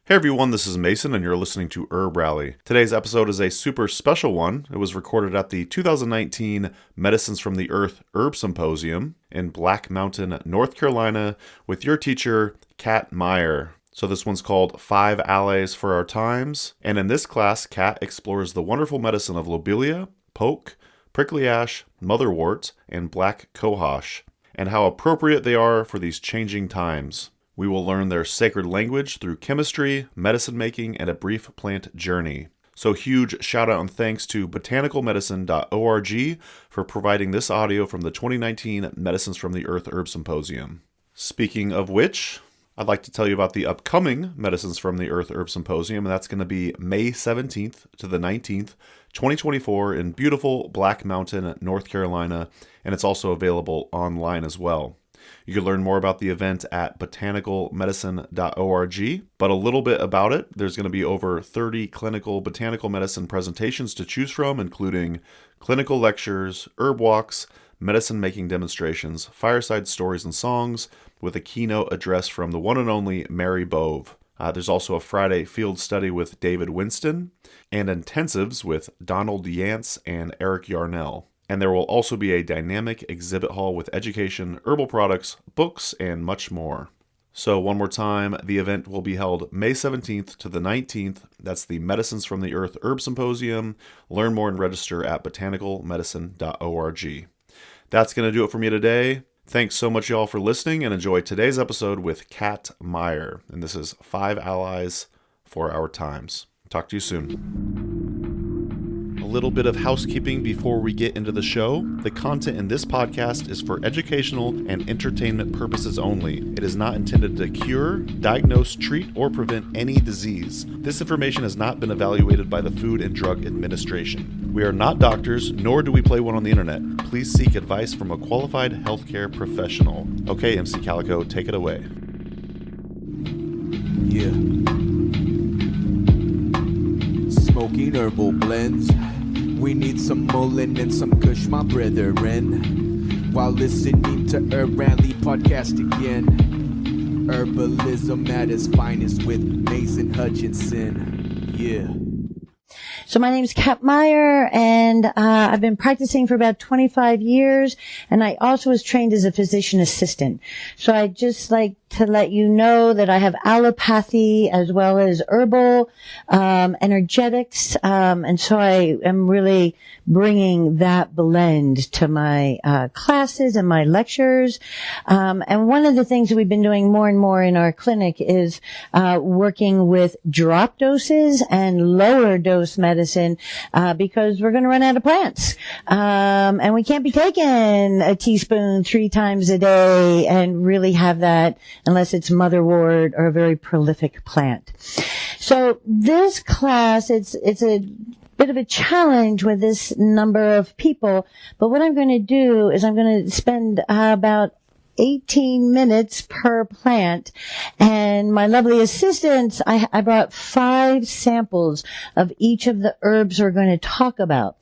Hey everyone, this is Mason and you're listening to Herb Rally. Today's episode is a super special one. It was recorded at the 2019 Medicines from the Earth Herb Symposium in Black Mountain, North Carolina with your teacher, Kat Maier. So this one's called 5 Allies for Our Times. And in this class, Kat explores the wonderful medicine of Lobelia, poke, prickly ash, motherwort, and black cohosh, and how appropriate they are for these changing times. We will learn their sacred language through chemistry, medicine making, and a brief plant journey. So huge shout out and thanks to botanicalmedicine.org for providing this audio from the 2019 Medicines from the Earth Herb Symposium. Speaking of which, I'd like to tell you about the upcoming Medicines from the Earth Herb Symposium, and that's going to be May 17th to the 19th, 2024 in beautiful Black Mountain, North Carolina, and it's also available online as well. You can learn more about the event at botanicalmedicine.org, but a little bit about it. There's going to be over 30 clinical botanical medicine presentations to choose from, including clinical lectures, herb walks, medicine-making demonstrations, fireside stories and songs, with a keynote address from the one and only Mary Bove. There's also a Friday field study with David Winston, and intensives with Donald Yance and Eric Yarnell. And there will also be a dynamic exhibit hall with education, herbal products, books, and much more. So one more time, the event will be held May 17th to the 19th. That's the Medicines from the Earth Herb Symposium. Learn more and register at botanicalmedicine.org. That's going to do it for me today. Thanks so much, y'all, for listening, and enjoy today's episode with Kat Maier. And this is 5 Allies for Our Times. Talk to you soon. A little bit of housekeeping before we get into the show. The content in this podcast is for educational and entertainment purposes only. It is not intended to cure, diagnose, treat, or prevent any disease. This information has not been evaluated by the Food and Drug Administration. We are not doctors, nor do we play one on the internet. Please seek advice from a qualified healthcare professional. Okay, MC Calico, take it away. Yeah. Smoking herbal blends. We need some mullein and some kush, my brethren. While listening to Herb Rally podcast again. Herbalism at its finest with Mason Hutchinson. Yeah. So my name is Kat Maier, and I've been practicing for about 25 years, and I also was trained as a physician assistant. So I'd just like to let you know that I have allopathy as well as herbal, energetics, and so I am really bringing that blend to my classes and my lectures. And one of the things that we've been doing more and more in our clinic is working with drop doses and lower dose medicine, because we're going to run out of plants. And we can't be taking a teaspoon 3 times a day and really have that unless it's motherwort or a very prolific plant. So this class, it's a bit of a challenge with this number of people, but what I'm going to do is I'm going to spend about 18 minutes per plant, and my lovely assistants, I brought 5 samples of each of the herbs we're going to talk about.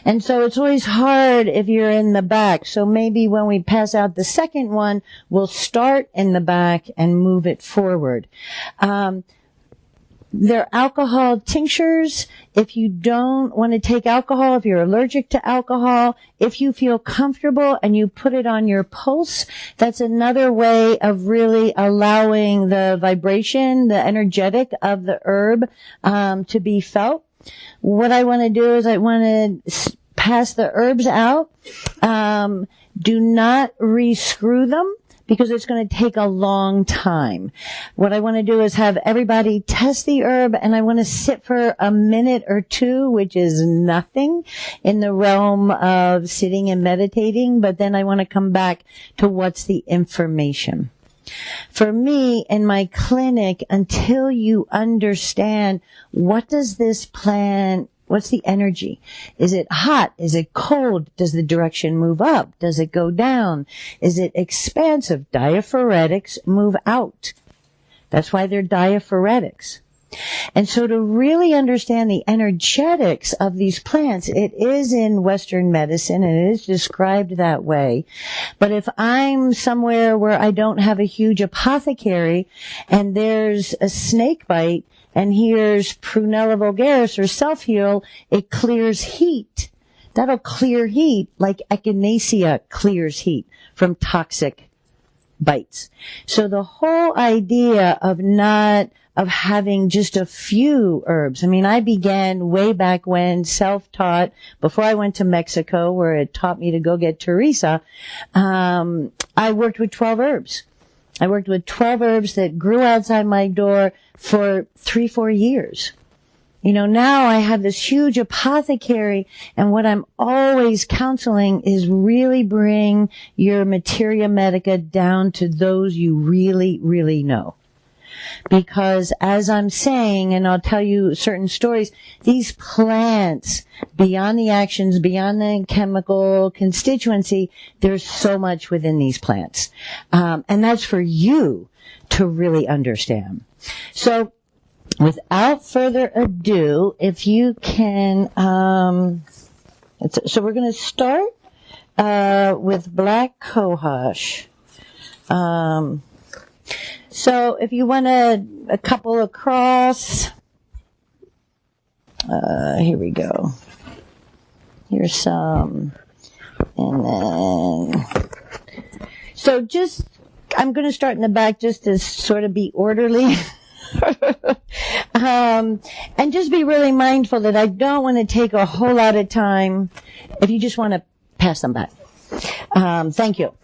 And so it's always hard if you're in the back. So maybe when we pass out the second one, we'll start in the back and move it forward. They're alcohol tinctures. If you don't want to take alcohol, if you're allergic to alcohol, if you feel comfortable and you put it on your pulse, that's another way of really allowing the vibration, the energetic of the herb, to be felt. What I want to do is I want to pass the herbs out. Do not re-screw them, because it's going to take a long time. What I want to do is have everybody test the herb, and I want to sit for a minute or 2, which is nothing in the realm of sitting and meditating, but then I want to come back to what's the information. For me, in my clinic, until you understand what does this plant, what's the energy? Is it hot? Is it cold? Does the direction move up? Does it go down? Is it expansive? Diaphoretics move out. That's why they're diaphoretics. And so to really understand the energetics of these plants, it is in Western medicine and it is described that way. But if I'm somewhere where I don't have a huge apothecary and there's a snake bite and here's Prunella vulgaris or self-heal, it clears heat. That'll clear heat like echinacea clears heat from toxic bites. So the whole idea of having just a few herbs. I mean, I began way back when, self-taught, before I went to Mexico, where it taught me to go get Teresa. I worked with 12 herbs. I worked with 12 herbs that grew outside my door for 3-4 years. You know, now I have this huge apothecary, and what I'm always counseling is really bring your materia medica down to those you really, really know. Because as I'm saying, and I'll tell you certain stories, these plants, beyond the actions, beyond the chemical constituency, there's so much within these plants. And that's for you to really understand. So, without further ado, if you can, so we're going to start with Black Cohosh. So if you want a couple across, here we go. Here's some, and then, so just, I'm going to start in the back just to sort of be orderly. And just be really mindful that I don't want to take a whole lot of time if you just want to pass them back. Thank you.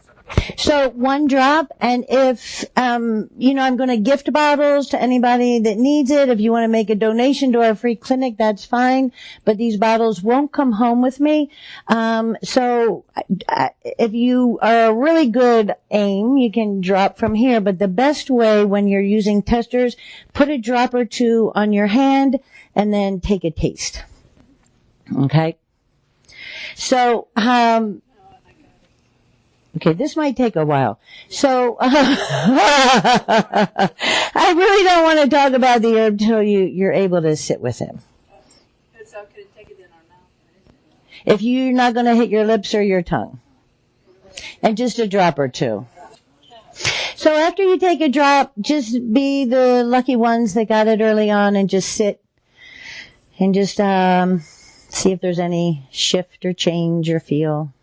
So 1 drop, and if, I'm going to gift bottles to anybody that needs it. If you want to make a donation to our free clinic, that's fine, but these bottles won't come home with me. So if you are a really good aim, you can drop from here, but the best way when you're using testers, put a drop or 2 on your hand and then take a taste. Okay? So, okay, this might take a while. So, I really don't want to talk about the herb till you're able to sit with him. So could it take it in our mouth? If you're not going to hit your lips or your tongue. And just a drop or 2. So after you take a drop, just be the lucky ones that got it early on and just sit and just see if there's any shift or change or feel.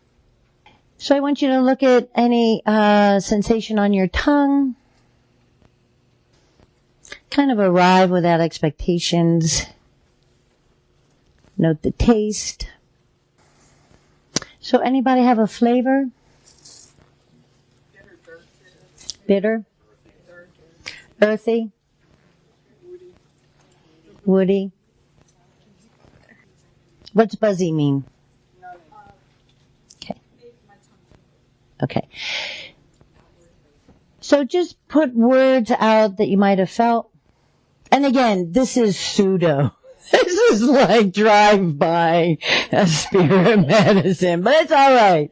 So I want you to look at any sensation on your tongue. Kind of arrive without expectations. Note the taste. So anybody have a flavor? Bitter? Earthy? Woody? What's buzzy mean? Okay. So just put words out that you might have felt. And again, this is pseudo. This is like drive-by spirit medicine, but it's all right.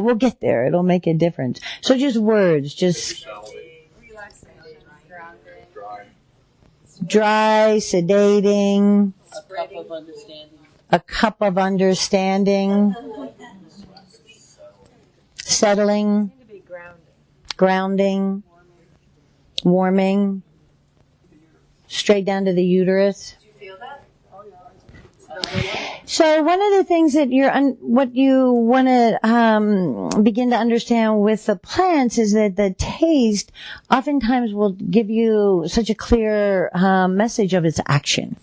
We'll get there. It'll make a difference. So just words, just dry, sedating, a cup of understanding. Settling, grounding, warming, straight down to the uterus. Do you feel that? So one of the things that what you want to begin to understand with the plants is that the taste oftentimes will give you such a clear message of its action.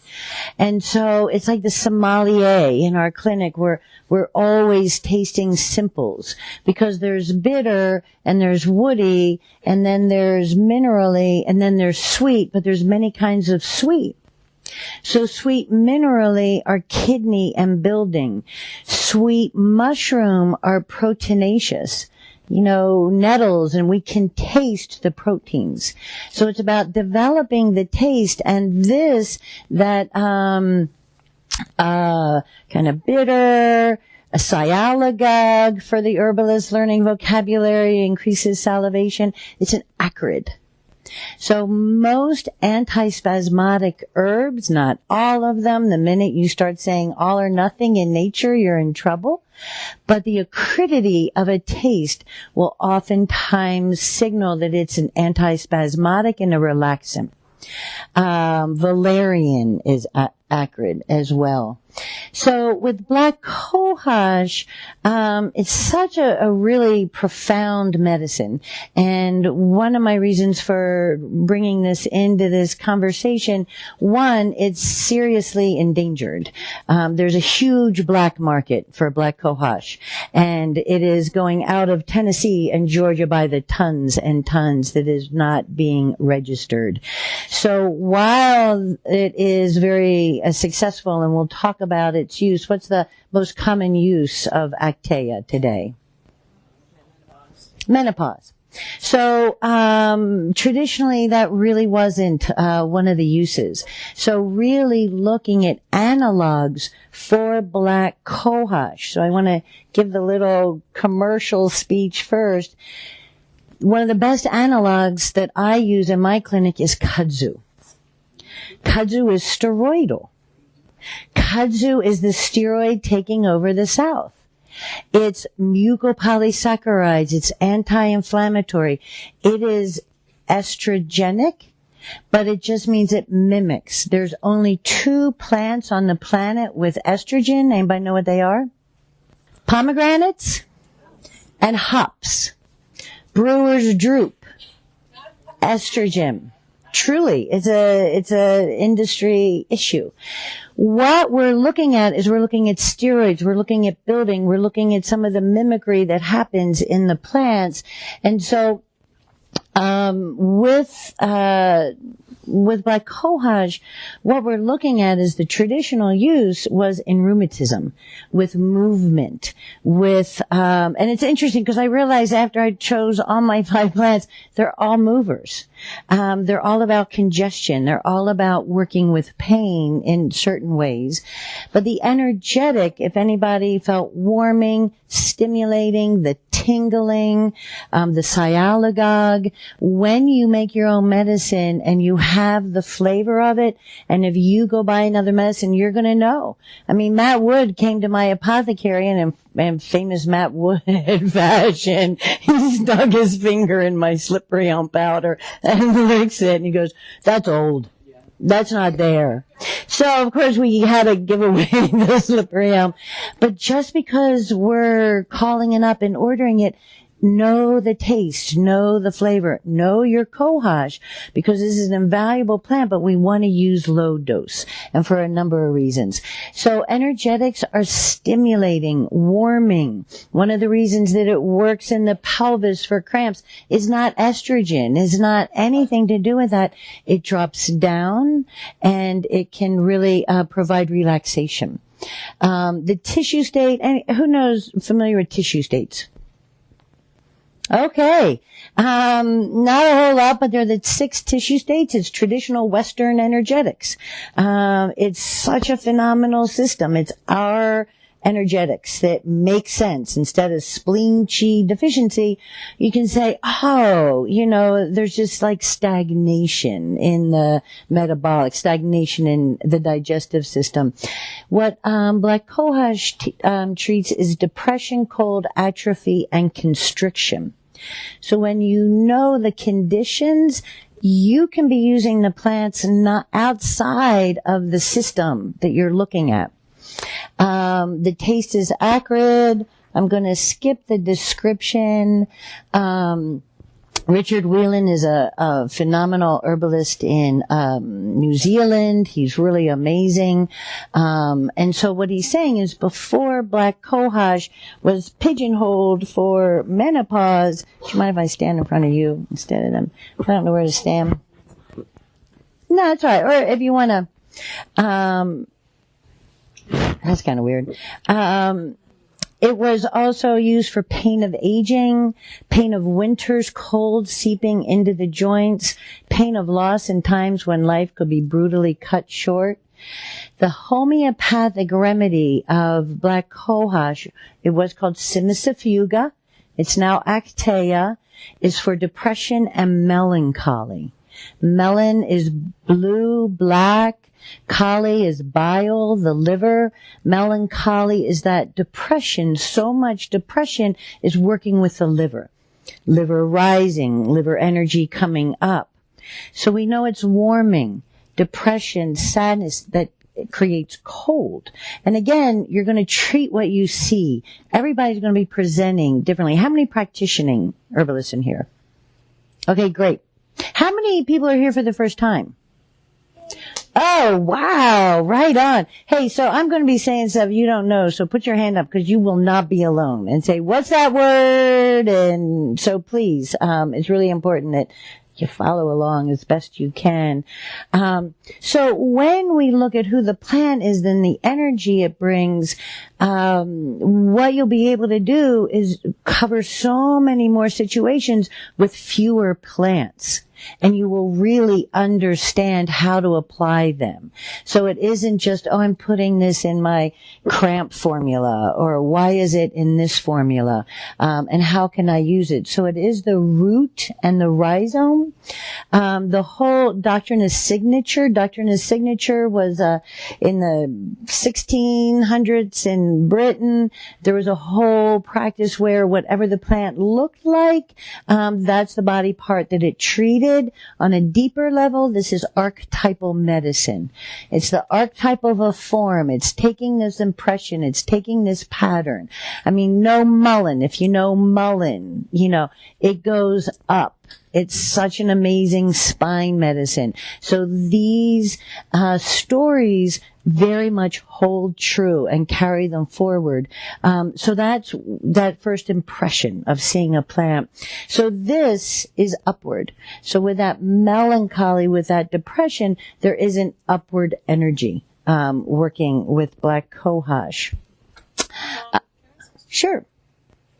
And so it's like the sommelier in our clinic where we're always tasting simples because there's bitter and there's woody and then there's minerally and then there's sweet, but there's many kinds of sweet. So sweet minerally are kidney and building. Sweet mushroom are proteinaceous. Nettles, and we can taste the proteins. So it's about developing the taste, and that kind of bitter, a sialagogue for the herbalist learning vocabulary, increases salivation. It's an acrid. So most antispasmodic herbs, not all of them, the minute you start saying all or nothing in nature, you're in trouble. But the acridity of a taste will oftentimes signal that it's an antispasmodic and a relaxant. Valerian is acrid as well. So with Black Cohosh, it's such a really profound medicine. And one of my reasons for bringing this into this conversation, one, it's seriously endangered. There's a huge black market for Black Cohosh, and it is going out of Tennessee and Georgia by the tons and tons that is not being registered. So while it is very successful, and we'll talk about its use, what's the most common use of Actea today? Menopause. So traditionally, that really wasn't one of the uses. So really looking at analogs for Black Cohosh. So I want to give the little commercial speech first. One of the best analogs that I use in my clinic is kudzu. Kudzu is steroidal. Kudzu is the steroid taking over the South. It's mucopolysaccharides. It's anti-inflammatory. It is estrogenic, but it just means it mimics. There's only 2 plants on the planet with estrogen. Anybody know what they are? Pomegranates and hops. Brewer's droop. Estrogen. Truly, it's a industry issue. What we're looking at is we're looking at steroids, we're looking at building, we're looking at some of the mimicry that happens in the plants. And so, with Black Cohosh, what we're looking at is the traditional use was in rheumatism, with movement, with, and it's interesting because I realized after I chose all my 5 plants, they're all movers. They're all about congestion. They're all about working with pain in certain ways. But the energetic, if anybody felt warming, stimulating, the tingling, the sialagogue, when you make your own medicine and you have the flavor of it, and if you go buy another medicine, you're going to know. I mean, Matt Wood came to my apothecary and famous Matt Wood fashion. He stuck his finger in my slippery elm powder and licks it, and he goes, "That's old. That's not there." So, of course, we had to give away the slippery elm. But just because we're calling it up and ordering it, know the taste, know the flavor, know your cohosh, because this is an invaluable plant, but we want to use low dose, and for a number of reasons. So energetics are stimulating, warming. One of the reasons that it works in the pelvis for cramps is not estrogen, is not anything to do with that. It drops down, and it can really provide relaxation. The tissue state, and who knows, familiar with tissue states? Okay. Not a whole lot, but there are the 6 tissue states. It's traditional Western energetics. It's such a phenomenal system. It's our energetics that make sense. Instead of spleen chi deficiency, you can say, oh, there's just like stagnation in the metabolic, stagnation in the digestive system. What Black Cohosh treats is depression, cold, atrophy, and constriction. So when you know the conditions, you can be using the plants not outside of the system that you're looking at. The taste is acrid. I'm going to skip the description. Richard Whelan is a phenomenal herbalist in New Zealand. He's really amazing. And so what he's saying is before Black Cohosh was pigeonholed for menopause. Do you mind if I stand in front of you instead of them? I don't know where to stand. No, it's all right. Or if you want to, that's kind of weird. It was also used for pain of aging, pain of winter's cold seeping into the joints, pain of loss in times when life could be brutally cut short. The homeopathic remedy of Black Cohosh, it was called Simicifuga. It's now Actea, is for depression and melancholy. Melon is blue, black. Kali is bile, the liver. Melancholy is that depression. So much depression is working with the liver. Liver rising, liver energy coming up. So we know it's warming. Depression, sadness, that it creates cold. And again, you're going to treat what you see. Everybody's going to be presenting differently. How many practicing herbalists in here? Okay, great. How many people are here for the first time? Oh, wow. Right on. Hey, so I'm going to be saying stuff you don't know. So put your hand up because you will not be alone and say, what's that word? And so please, it's really important that you follow along as best you can. So when we look at who the plant is, then the energy it brings, what you'll be able to do is cover so many more situations with fewer plants. And you will really understand how to apply them. So it isn't just, oh, I'm putting this in my cramp formula, or why is it in this formula, and how can I use it? So it is the root and the rhizome. The whole doctrine of signature. Doctrine of signature was in the 1600s in Britain. There was a whole practice where whatever the plant looked like, that's the body part that it treated. On a deeper level, this is archetypal medicine. It's the archetype of a form. It's taking this impression. It's taking this pattern. I mean, no mullein. If you know mullein, you know, it goes up. It's such an amazing spine medicine. So these stories very much hold true and carry them forward. So that's that first impression of seeing a plant. So this is upward. So with that melancholy, with that depression, there is an upward energy working with Black Cohosh. Sure.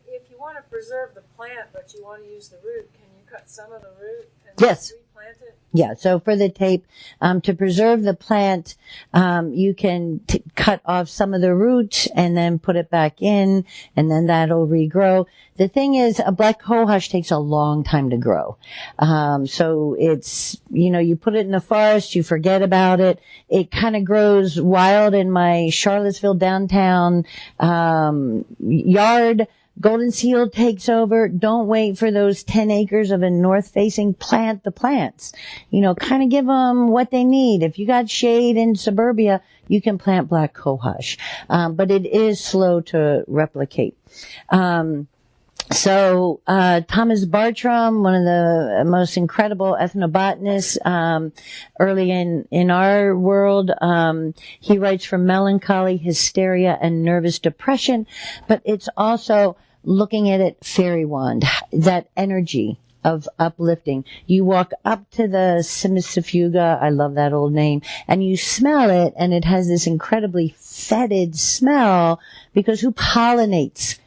If you want to preserve the plant, but you want to use the root, can you cut some of the root and Yes. replant it? Yeah, so for the tape, to preserve the plant, you can cut off some of the roots and then put it back in, and then that'll regrow. The thing is, a Black Cohosh takes a long time to grow. So it's, you know, you put it in the forest, you forget about it. It kind of grows wild in my Charlottesville downtown, yard. Golden seal takes over. Don't wait for those 10 acres of a north-facing. Plant the plants. You know, kind of give them what they need. If you got shade in suburbia, you can plant Black Cohosh. But it is slow to replicate. So Thomas Bartram, one of the most incredible ethnobotanists, early in our world, he writes for melancholy, hysteria, and nervous depression, but it's also looking at it fairy wand, that energy of uplifting. You walk up to the Simicifuga, I love that old name, and you smell it, and it has this incredibly fetid smell, because who pollinates?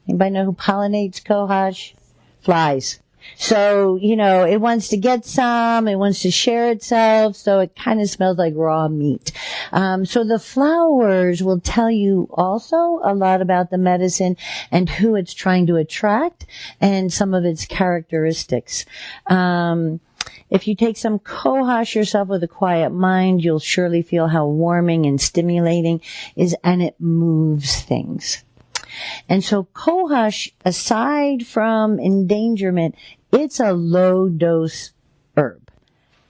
Anybody know who pollinates cohosh? Flies. So, you know, it wants to get some, it wants to share itself, so it kind of smells like raw meat. So the flowers will tell you also a lot about the medicine and who it's trying to attract and some of its characteristics. If you take some cohosh yourself with a quiet mind, you'll surely feel how warming and stimulating is, and it moves things. And so cohosh, aside from endangerment, it's a low dose herb.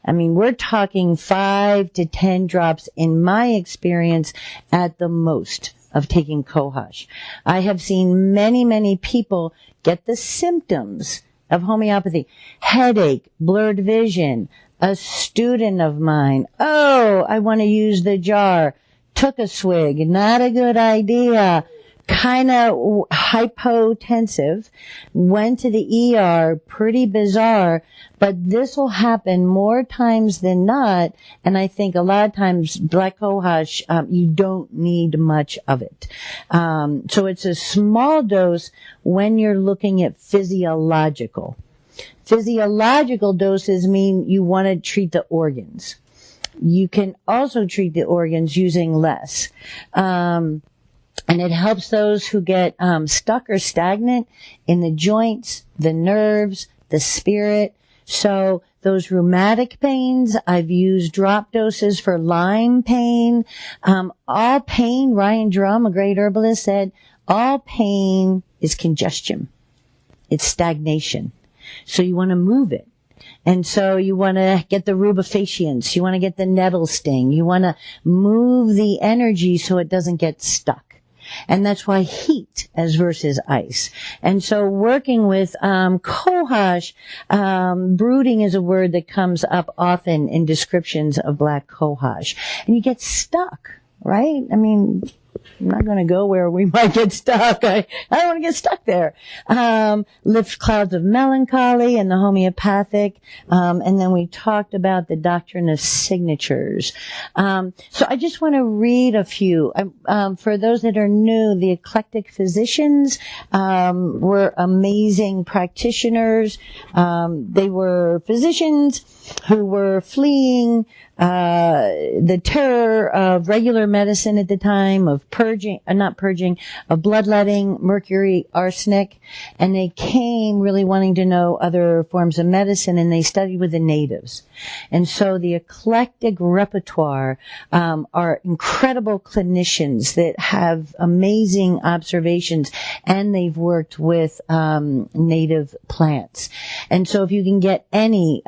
I mean, we're talking 5 to 10 drops in my experience at the most of taking cohosh. I have seen many, many people get the symptoms of homeopathy. Headache, blurred vision. A student of mine, oh, I want to use the jar. Took a swig, not a good idea. Kind of hypotensive, went to the ER, pretty bizarre, but this will happen more times than not, and I think a lot of times Black Cohosh, you don't need much of it. So it's a small dose when you're looking at physiological. Physiological doses mean you want to treat the organs. You can also treat the organs using less. And it helps those who get stuck or stagnant in the joints, the nerves, the spirit. So those rheumatic pains, I've used drop doses for Lyme pain. All pain, Ryan Drum, a great herbalist, said, all pain is congestion. It's stagnation. So you want to move it. And so you want to get the rubefacients. You want to get the nettle sting. You want to move the energy so it doesn't get stuck. And that's why heat as versus ice. And so working with cohosh, brooding is a word that comes up often in descriptions of black cohosh. And you get stuck, right? I mean, I'm not going to go where we might get stuck. I don't want to get stuck there. Lifts clouds of melancholy and the homeopathic. And then we talked about the doctrine of signatures. So I just want to read a few. For those that are new, the eclectic physicians were amazing practitioners. They were physicians who were fleeing the terror of regular medicine at the time, of of bloodletting, mercury, arsenic, and they came really wanting to know other forms of medicine, and they studied with the natives. And so the eclectic repertoire are incredible clinicians that have amazing observations, and they've worked with native plants. And so if you can get any,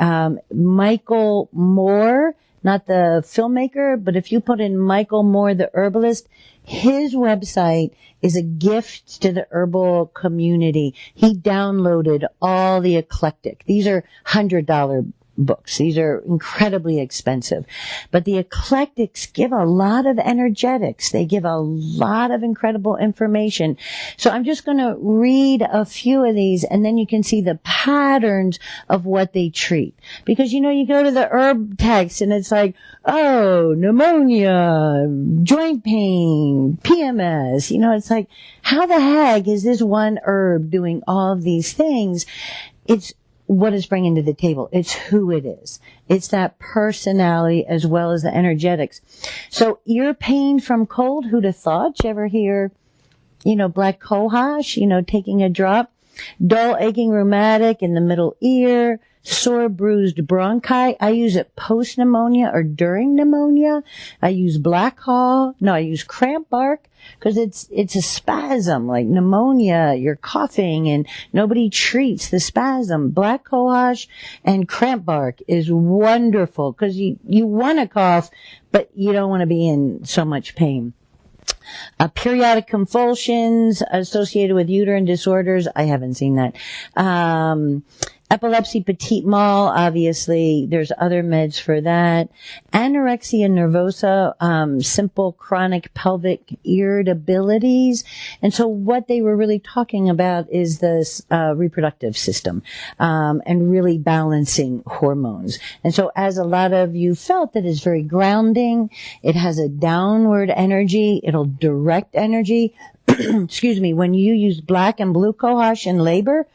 Michael Moore, not the filmmaker, but if you put in Michael Moore, the herbalist, his website is a gift to the herbal community. He downloaded all the eclectic. These are $100 books. These are incredibly expensive. But the eclectics give a lot of energetics. They give a lot of incredible information. So I'm just going to read a few of these, and then you can see the patterns of what they treat. Because, you know, you go to the herb text and it's like, oh, pneumonia, joint pain, PMS. You know, it's like, how the heck is this one herb doing all of these things? It's what it's bringing to the table. It's who it is. It's that personality as well as the energetics. So ear pain from cold, who'd have thought? You ever hear, you know, black cohosh, you know, taking a drop? Dull, aching, rheumatic in the middle ear, sore, bruised bronchi. I use it post-pneumonia or during pneumonia. I use I use cramp bark because it's a spasm, like pneumonia, you're coughing and nobody treats the spasm. Black cohosh and cramp bark is wonderful because you want to cough, but you don't want to be in so much pain. Periodic convulsions associated with uterine disorders. I haven't seen that. Epilepsy, petit mal, obviously. There's other meds for that. Anorexia nervosa, simple chronic pelvic irritabilities. And so what they were really talking about is this reproductive system, and really balancing hormones. And so as a lot of you felt, that is very grounding. It has a downward energy. It'll direct energy. Excuse me, when you use black and blue cohosh in labor,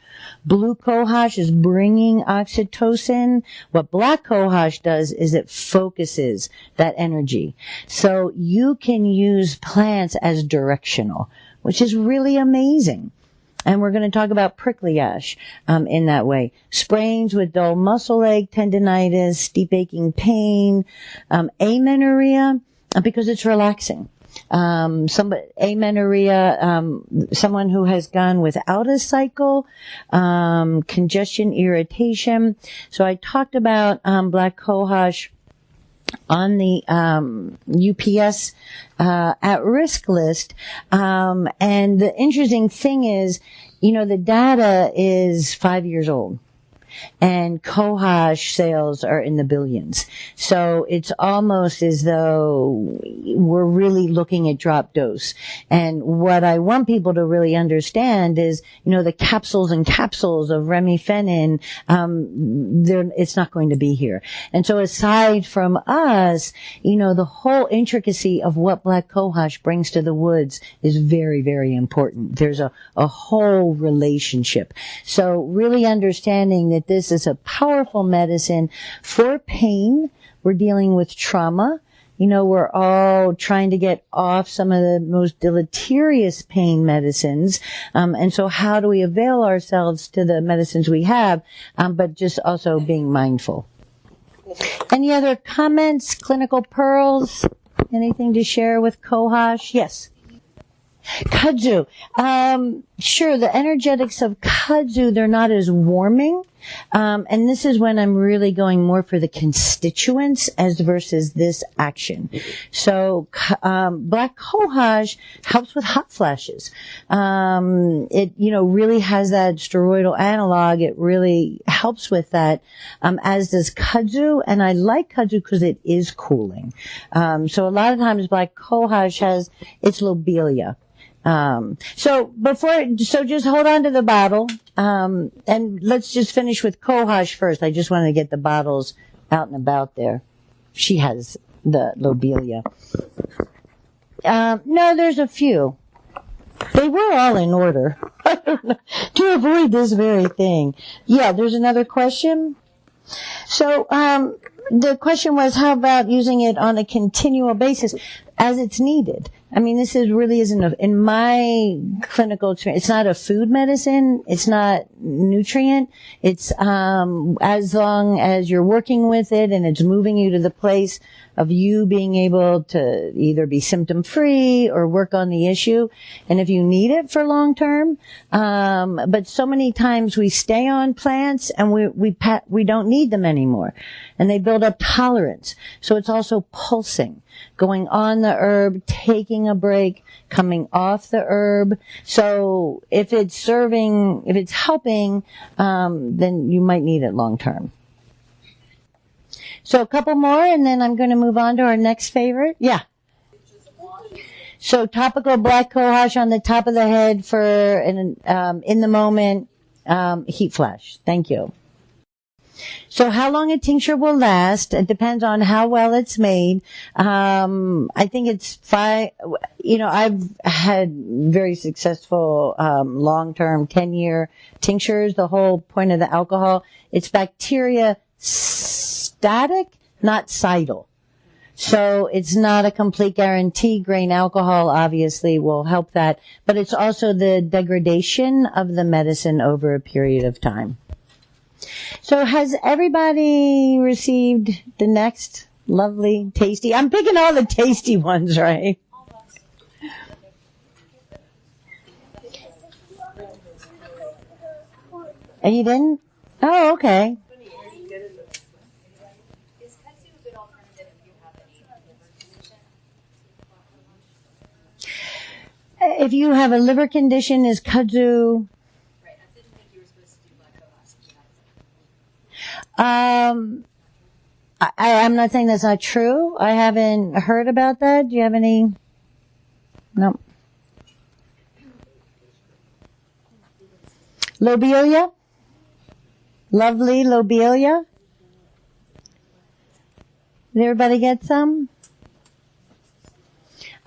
blue cohosh is bringing oxytocin. What black cohosh does is it focuses that energy. So you can use plants as directional, which is really amazing. And we're going to talk about prickly ash in that way. Sprains with dull muscle ache, tendinitis, deep aching pain, amenorrhea, because it's relaxing. Amenorrhea, someone who has gone without a cycle, congestion, irritation. So I talked about black cohosh on the UPS at risk list. And the interesting thing is, you know, the data is 5 years old. And cohosh sales are in the billions. So it's almost as though we're really looking at drop dose. And what I want people to really understand is, you know, the capsules and capsules of remifenin, it's not going to be here. And so aside from us, you know, the whole intricacy of what black cohosh brings to the woods is very, very important. There's a whole relationship. So really understanding that this is a powerful medicine for pain. We're dealing with trauma. We're all trying to get off some of the most deleterious pain medicines. And so how do we avail ourselves to the medicines we have, but just also being mindful? Any other comments, clinical pearls? Anything to share with Cohosh? Yes. Kudzu. Sure, the energetics of kudzu, they're not as warming. And this is when I'm really going more for the constituents as versus this action. So, Black Cohosh helps with hot flashes. It, really has that steroidal analog. It really helps with that, as does kudzu. And I like kudzu because it is cooling. So a lot of times Black Cohosh has its lobelia. So just hold on to the bottle, and let's just finish with Cohosh first. I just wanted to get the bottles out and about there. She has the lobelia. No, there's a few. They were all in order. I don't know, to avoid this very thing. Yeah, there's another question. So, the question was, how about using it on a continual basis as it's needed? I mean, this really isn't in my clinical experience, it's not a food medicine. It's not nutrient. It's, as long as you're working with it and it's moving you to the place of you being able to either be symptom free or work on the issue. And if you need it for long term, but so many times we stay on plants and we don't need them anymore, and they build up tolerance. So it's also pulsing, going on the herb, taking a break, coming off the herb. So if it's helping, then you might need it long term. So a couple more, and then I'm going to move on to our next favorite. Yeah. So topical Black Cohosh on the top of the head for an in the moment heat flash. Thank you. So how long a tincture will last, it depends on how well it's made. I think it's 5, I've had very successful, long-term 10-year tinctures. The whole point of the alcohol, it's bacteria static, not cidal. So it's not a complete guarantee. Grain alcohol obviously will help that, but it's also the degradation of the medicine over a period of time. So has everybody received the next lovely, tasty? I'm picking all the tasty ones, right? And you didn't? Oh, okay. If you have a liver condition, is kudzu... I'm not saying that's not true. I haven't heard about that. Do you have any? No. Lobelia? Lovely lobelia? Did everybody get some?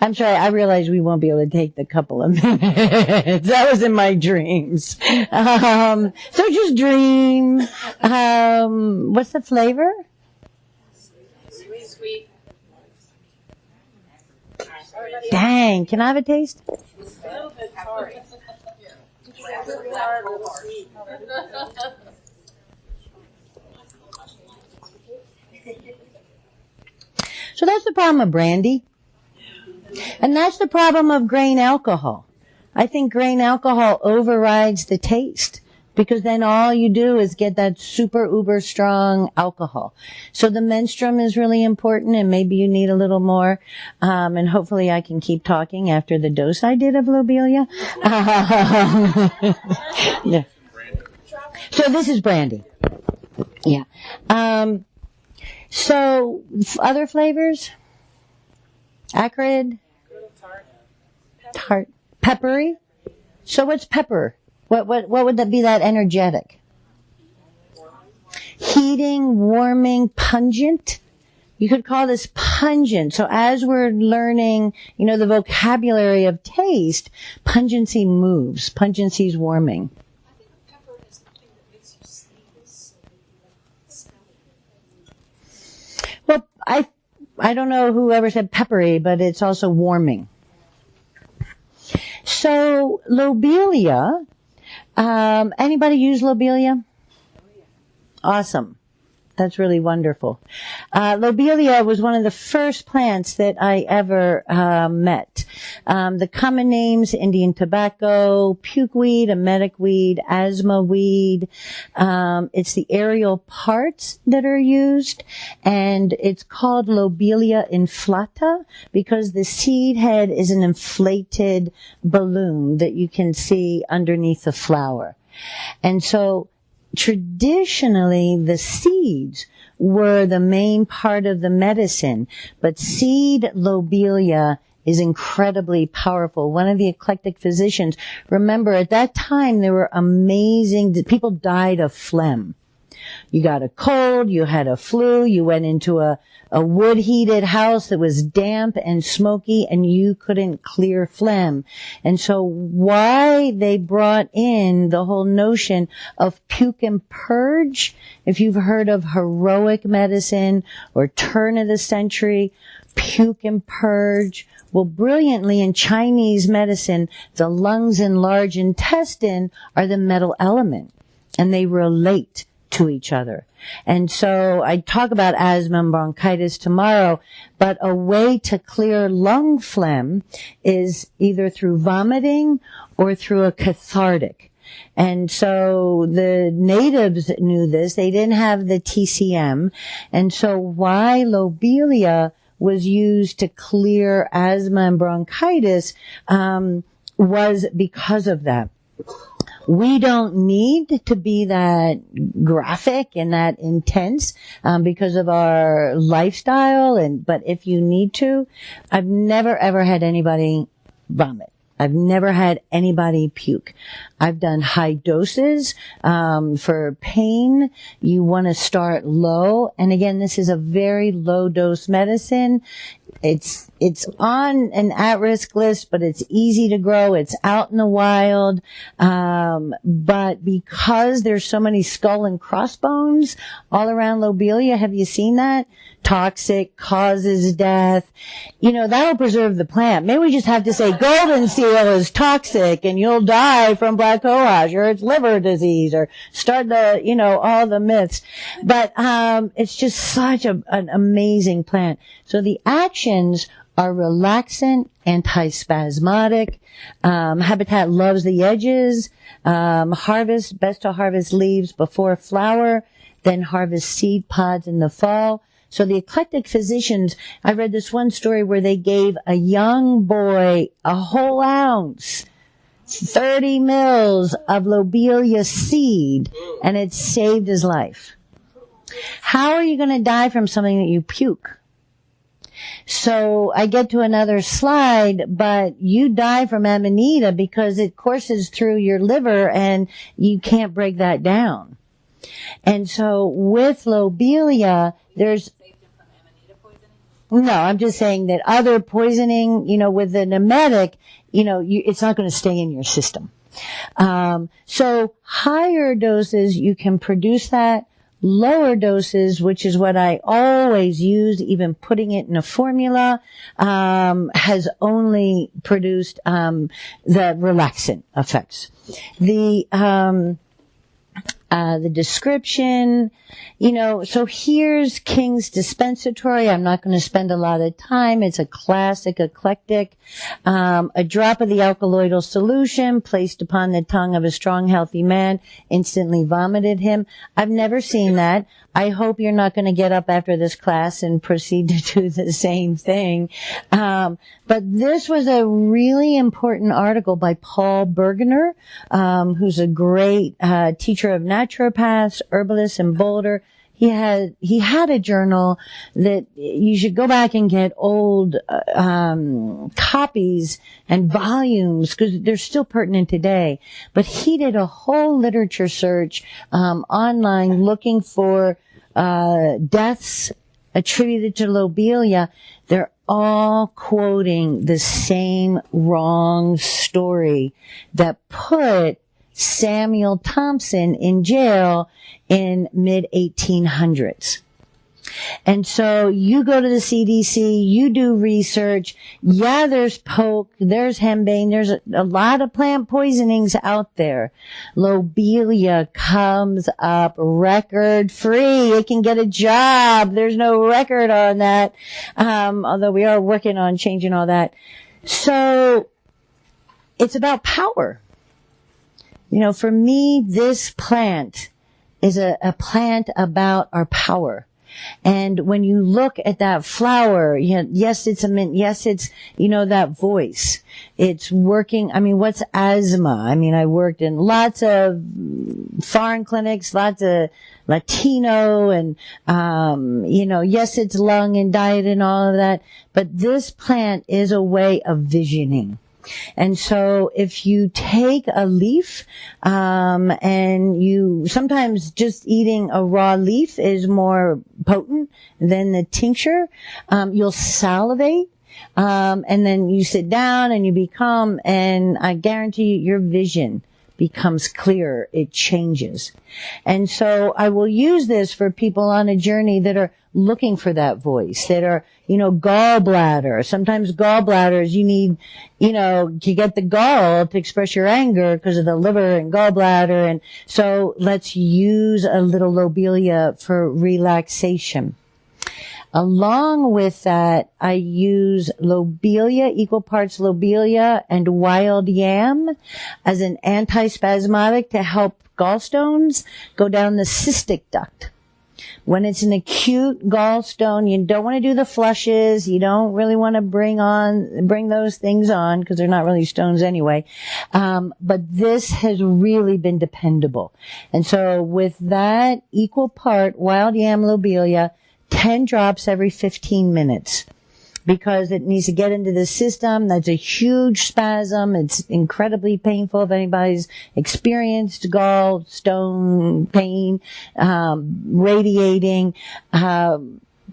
I'm sorry, I realize we won't be able to take the couple of minutes. That was in my dreams. So just dream. What's the flavor? Sweet. Dang, can I have a taste? A little bit sorry. So that's the problem of brandy. And that's the problem of grain alcohol. I think grain alcohol overrides the taste, because then all you do is get that super uber strong alcohol. So the menstruum is really important, and maybe you need a little more. And hopefully I can keep talking after the dose I did of Lobelia. Yeah. So this is brandy. Yeah. So other flavors? Acrid? Tart. Peppery? So what's pepper? What would that be, that energetic? Heating, warming, pungent? You could call this pungent. So as we're learning, the vocabulary of taste, pungency moves. Pungency is warming. I think pepper is nothing that makes you sneeze. Well, I don't know whoever said peppery, but it's also warming. So lobelia, anybody use lobelia? Awesome. That's really wonderful. Lobelia was one of the first plants that I ever met. The common names: Indian tobacco, pukeweed, emetic weed, asthma weed. It's the aerial parts that are used, and it's called Lobelia inflata because the seed head is an inflated balloon that you can see underneath the flower. And so traditionally, the seeds were the main part of the medicine, but seed lobelia is incredibly powerful. One of the eclectic physicians, remember at that time there were people died of phlegm. You got a cold, you had a flu, you went into a wood-heated house that was damp and smoky, and you couldn't clear phlegm. And so why they brought in the whole notion of puke and purge, if you've heard of heroic medicine or turn of the century, puke and purge. Well, brilliantly in Chinese medicine, the lungs and large intestine are the metal element, and they relate to each other. And so I talk about asthma and bronchitis tomorrow, but a way to clear lung phlegm is either through vomiting or through a cathartic. And so the natives knew this. They didn't have the TCM. And so why lobelia was used to clear asthma and bronchitis was because of that. We don't need to be that graphic and that intense because of our lifestyle. But if you need to, I've never ever had anybody vomit. I've never had anybody puke. I've done high doses for pain. You want to start low, and again, this is a very low dose medicine. It's on an at-risk list, but it's easy to grow. It's out in the wild. But because there's so many skull and crossbones all around lobelia, have you seen that? Toxic, causes death. That'll preserve the plant. Maybe we just have to say golden seal is toxic and you'll die from Black Cohosh, or it's liver disease, or start all the myths. But, it's just such an amazing plant. So the actions are relaxant, antispasmodic. Habitat loves the edges. Best to harvest leaves before flower, then harvest seed pods in the fall. So the eclectic physicians, I read this one story where they gave a young boy a whole ounce, 30 mils of lobelia seed, and it saved his life. How are you going to die from something that you puke? So I get to another slide, but you die from amanita because it courses through your liver and you can't break that down. And so with lobelia, there's no, I'm just saying that other poisoning, with an emetic, it's not going to stay in your system. So higher doses, you can produce that. Lower doses, which is what I always use, even putting it in a formula, has only produced, the relaxant effects. The description, so here's King's Dispensatory. I'm not going to spend a lot of time. It's a classic eclectic. A drop of the alkaloidal solution placed upon the tongue of a strong, healthy man instantly vomited him. I've never seen that. I hope you're not going to get up after this class and proceed to do the same thing. But this was a really important article by Paul Bergener, who's a great teacher of naturopaths, herbalists in Boulder. He had a journal that you should go back and get old copies and volumes because they're still pertinent today. But he did a whole literature search online looking for deaths attributed to lobelia. They're all quoting the same wrong story that put Samuel Thompson in jail in mid-1800s. And so you go to the CDC, you do research. Yeah, there's poke, there's henbane, there's a lot of plant poisonings out there. Lobelia comes up record free. It can get a job. There's no record on that. Although we are working on changing all that. So it's about power. You know, for me, this plant is a plant about our power. And when you look at that flower, yes, it's a mint. Yes, it's, that voice. It's working. I mean, what's asthma? I mean, I worked in lots of foreign clinics, lots of Latino and, yes, it's lung and diet and all of that. But this plant is a way of visioning. And so if you take a leaf, and you sometimes just eating a raw leaf is more potent than the tincture, you'll salivate, and then you sit down and you become, and I guarantee you your vision becomes clearer. It changes. And so I will use this for people on a journey that are looking for that voice, that are, gallbladder. Sometimes gallbladders, you need, to get the gall to express your anger because of the liver and gallbladder. And so let's use a little lobelia for relaxation. Along with that, I use lobelia, equal parts lobelia and wild yam as an antispasmodic to help gallstones go down the cystic duct. When it's an acute gallstone, you don't want to do the flushes. You don't really want to bring those things on because they're not really stones anyway. But this has really been dependable. And so with that equal part wild yam lobelia, 10 drops every 15 minutes because it needs to get into the system. That's a huge spasm. It's incredibly painful if anybody's experienced gallstone pain, radiating.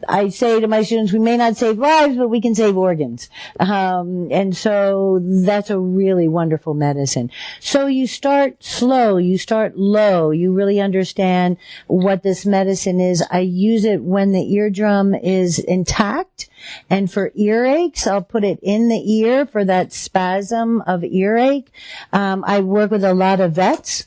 I say to my students, we may not save lives, but we can save organs. And so that's a really wonderful medicine. So you start slow, you start low, you really understand what this medicine is. I use it when the eardrum is intact. And for earaches, I'll put it in the ear for that spasm of earache. I work with a lot of vets.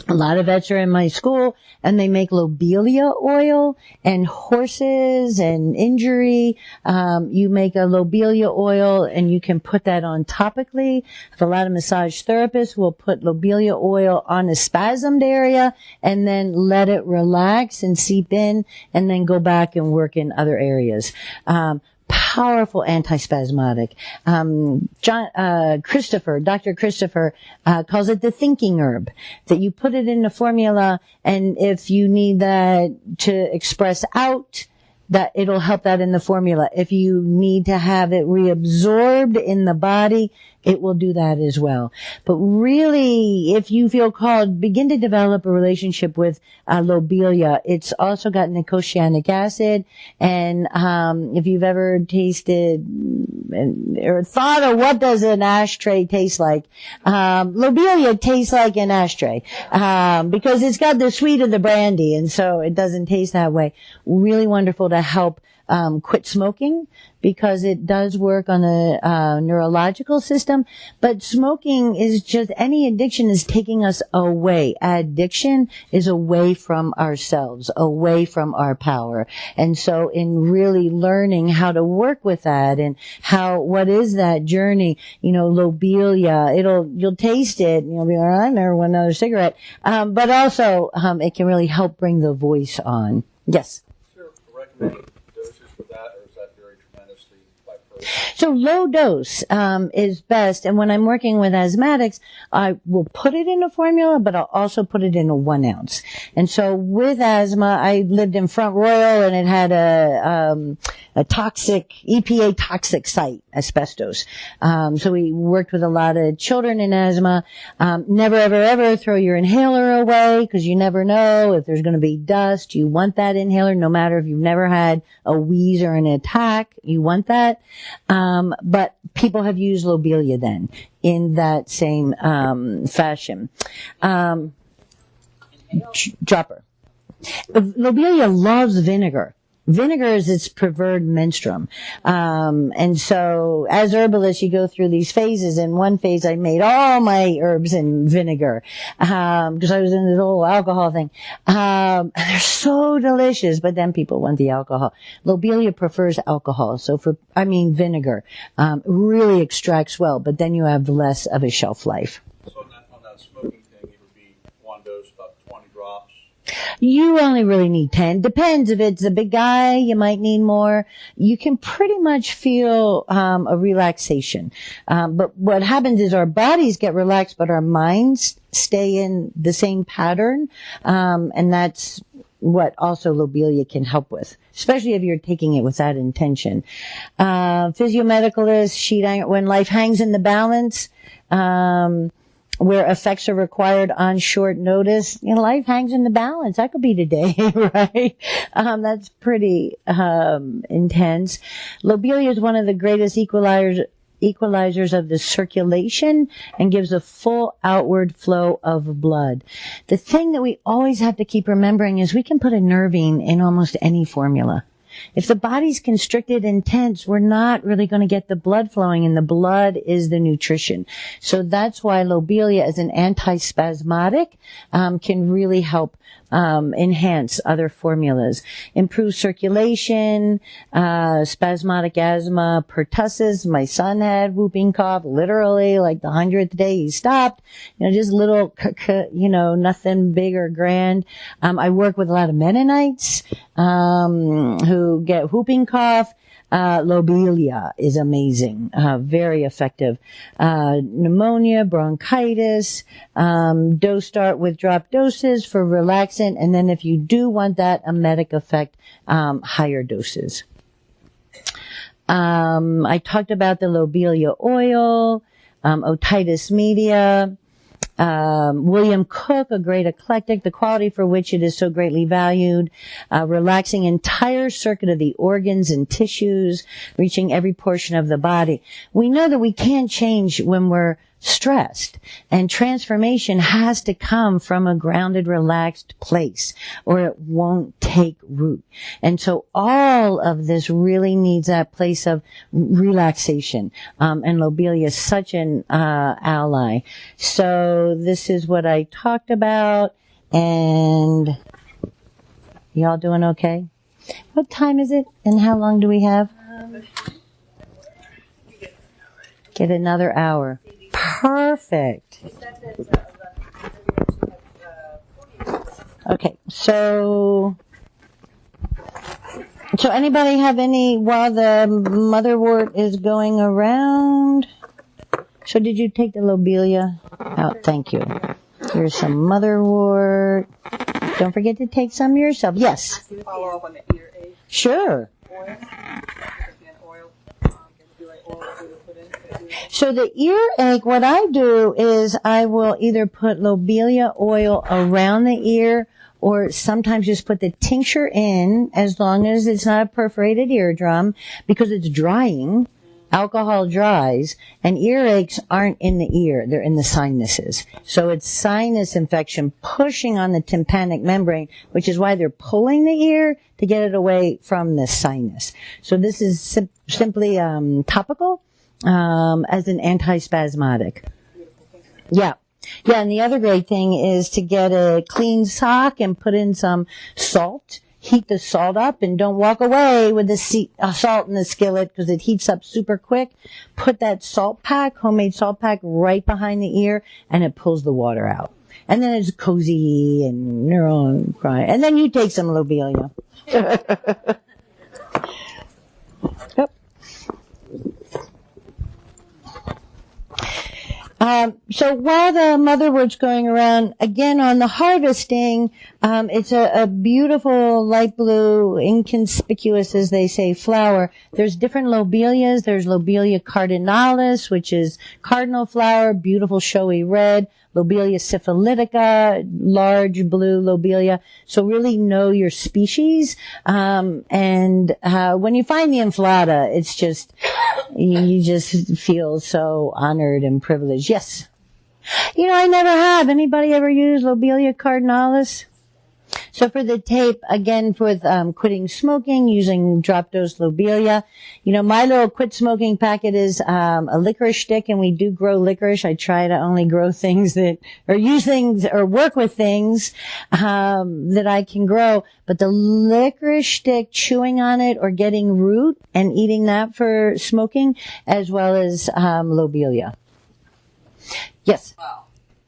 A lot of vets are in my school, and they make lobelia oil and horses and injury. You make a lobelia oil, and you can put that on topically. A lot of massage therapists will put lobelia oil on a spasmed area and then let it relax and seep in, and then go back and work in other areas. Powerful antispasmodic. Dr. Christopher, calls it the thinking herb, that you put it in the formula, and if you need that to express out, that it'll help that in the formula. If you need to have it reabsorbed in the body, it will do that as well. But really, if you feel called, begin to develop a relationship with lobelia. It's also got nicotianic acid. And if you've ever tasted or thought of what does an ashtray taste like, lobelia tastes like an ashtray because it's got the sweet of the brandy, and so it doesn't taste that way. Really wonderful to help quit smoking, because it does work on the neurological system. But smoking is just, any addiction is taking us away. Addiction is away from ourselves, away from our power. And so in really learning how to work with that and what is that journey, lobelia, you'll taste it and you'll be like, I never want another cigarette. But also, it can really help bring the voice on. Yes. Sure. Recommended doses for that, or is that very tremendously by person? So low dose is best, and when I'm working with asthmatics, I will put it in a formula, but I'll also put it in a 1 ounce. And so with asthma, I lived in Front Royal, and it had a toxic, EPA toxic site, asbestos. So we worked with a lot of children in asthma. Never, ever, ever throw your inhaler away, because you never know if there's going to be dust. You want that inhaler, no matter if you've never had a wheeze or an attack. You want that. But people have used lobelia then in that same fashion. Dropper. Lobelia loves vinegar. Vinegar is its preferred menstruum. And so as herbalists, you go through these phases. In one phase, I made all my herbs in vinegar, because I was in this whole alcohol thing. And they're so delicious, but then people want the alcohol. Lobelia prefers alcohol. So vinegar, really extracts well, but then you have less of a shelf life. So on that smoking thing, it would be one dose, about 20 drops. You only really need 10. Depends. If it's a big guy, you might need more. You can pretty much feel a relaxation. But what happens is our bodies get relaxed, but our minds stay in the same pattern. And that's what also Lobelia can help with, especially if you're taking it with that intention. Physiomedicalist, when life hangs in the balance, where effects are required on short notice, life hangs in the balance. That could be today, right? That's pretty intense. Lobelia is one of the greatest equalizers of the circulation and gives a full outward flow of blood. The thing that we always have to keep remembering is we can put a nervine in almost any formula. If the body's constricted and tense, we're not really going to get the blood flowing, and the blood is the nutrition. So that's why Lobelia as an antispasmodic can really help enhance other formulas. Improve circulation, spasmodic asthma, pertussis. My son had whooping cough, literally like the 100th day he stopped. Just little, nothing big or grand. I work with a lot of Mennonites who get whooping cough. Lobelia is amazing, very effective. Pneumonia, bronchitis, dose start with drop doses for relaxant, and then if you do want that emetic effect, higher doses. I talked about the Lobelia oil, otitis media. William Cook, a great eclectic, the quality for which it is so greatly valued, relaxing entire circuit of the organs and tissues, reaching every portion of the body. We know that we can't change when we're stressed, and transformation has to come from a grounded, relaxed place, or it won't take root. And so all of this really needs that place of relaxation, and Lobelia is such an ally. So this is what I talked about, and y'all doing okay? What time is it, and how long do we have? Get another hour. Perfect. Okay, so anybody have any, while the motherwort is going around? So did you take the Lobelia out? Thank you. Here's some motherwort. Don't forget to take some yourself. Yes. Follow up on the earache. Sure. Oil. So the earache, what I do is I will either put Lobelia oil around the ear, or sometimes just put the tincture in, as long as it's not a perforated eardrum, because it's drying. Alcohol dries, and earaches aren't in the ear, they're in the sinuses. So it's sinus infection pushing on the tympanic membrane, which is why they're pulling the ear to get it away from the sinus. So this is simply topical, as an antispasmodic. Yeah. Yeah, and the other great thing is to get a clean sock and put in some salt. Heat the salt up, and don't walk away with the salt in the skillet, because it heats up super quick. Put that homemade salt pack right behind the ear, and it pulls the water out. And then it's cozy and neuron cry. And then you take some Lobelia. Yep. So while the motherwort's going around, again on the harvesting, it's a beautiful light blue, inconspicuous, as they say, flower. There's different lobelias. There's Lobelia cardinalis, which is cardinal flower, beautiful showy red. Lobelia syphilitica, large blue lobelia. So really know your species. And when you find the inflata, it's just, you just feel so honored and privileged. Yes. I never have. Anybody ever used Lobelia cardinalis? So for the tape, again, with quitting smoking, using drop dose lobelia. My little quit smoking packet is a licorice stick, and we do grow licorice. I try to only grow things or use things or work with things that I can grow. But the licorice stick, chewing on it or getting root and eating that for smoking, as well as lobelia. Yes.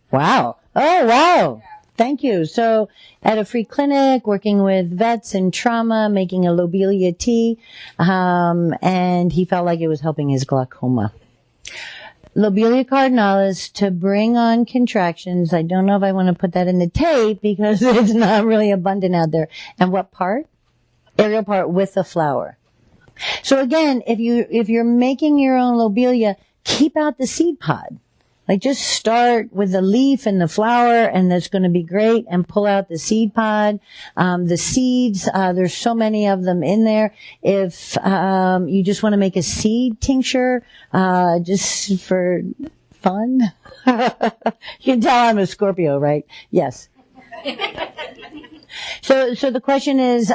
Wow. Oh, wow. Thank you. So at a free clinic, working with vets in trauma, making a lobelia tea, and he felt like it was helping his glaucoma. Lobelia cardinalis to bring on contractions. I don't know if I want to put that in the tape because it's not really abundant out there. And what part? Aerial part with the flower. So again, if you're making your own lobelia, keep out the seed pod. Like just start with the leaf and the flower, and that's going to be great, and pull out the seed pod. The seeds, there's so many of them in there. If you just want to make a seed tincture, just for fun. You can tell I'm a Scorpio, right? Yes. So the question is,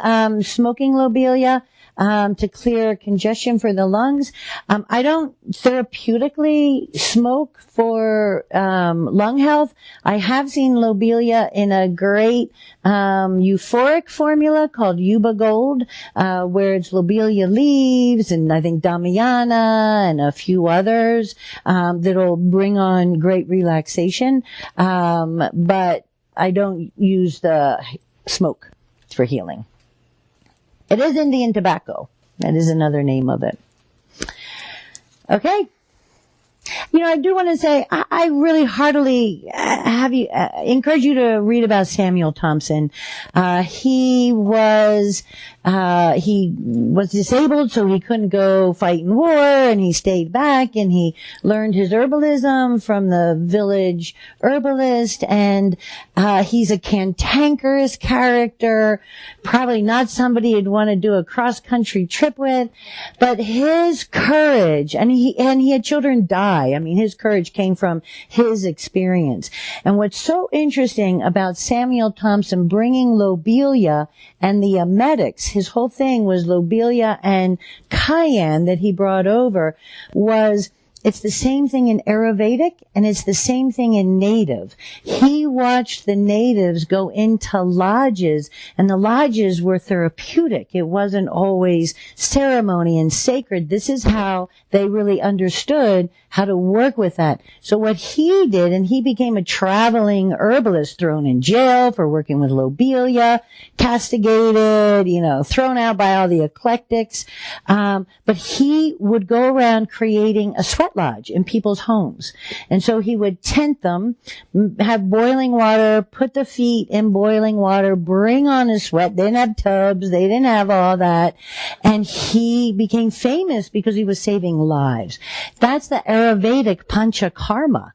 smoking lobelia, to clear congestion for the lungs. I don't therapeutically smoke for lung health. I have seen lobelia in a great euphoric formula called Yuba Gold, where it's lobelia leaves and I think Damiana and a few others that'll bring on great relaxation. But I don't use the smoke for healing. It is Indian tobacco. That is another name of it. Okay. I do want to say, I really heartily encourage you to read about Samuel Thompson. He was disabled, so he couldn't go fight in war, and he stayed back, and he learned his herbalism from the village herbalist, and he's a cantankerous character, probably not somebody you'd want to do a cross-country trip with, but his courage, and he had children die. I mean, his courage came from his experience. And what's so interesting about Samuel Thompson bringing lobelia and the emetics, his whole thing was lobelia and cayenne that he brought over, was it's the same thing in Ayurvedic, and it's the same thing in native. He watched the natives go into lodges, and the lodges were therapeutic. It wasn't always ceremony and sacred. This is how they really understood how to work with that. So what he did, and he became a traveling herbalist, thrown in jail for working with lobelia, castigated, thrown out by all the eclectics. But he would go around creating a sweat lodge in people's homes. And so he would tent them, have boiling water, put the feet in boiling water, bring on a sweat. They didn't have tubs. They didn't have all that. And he became famous because he was saving lives. That's the Ayurvedic panchakarma.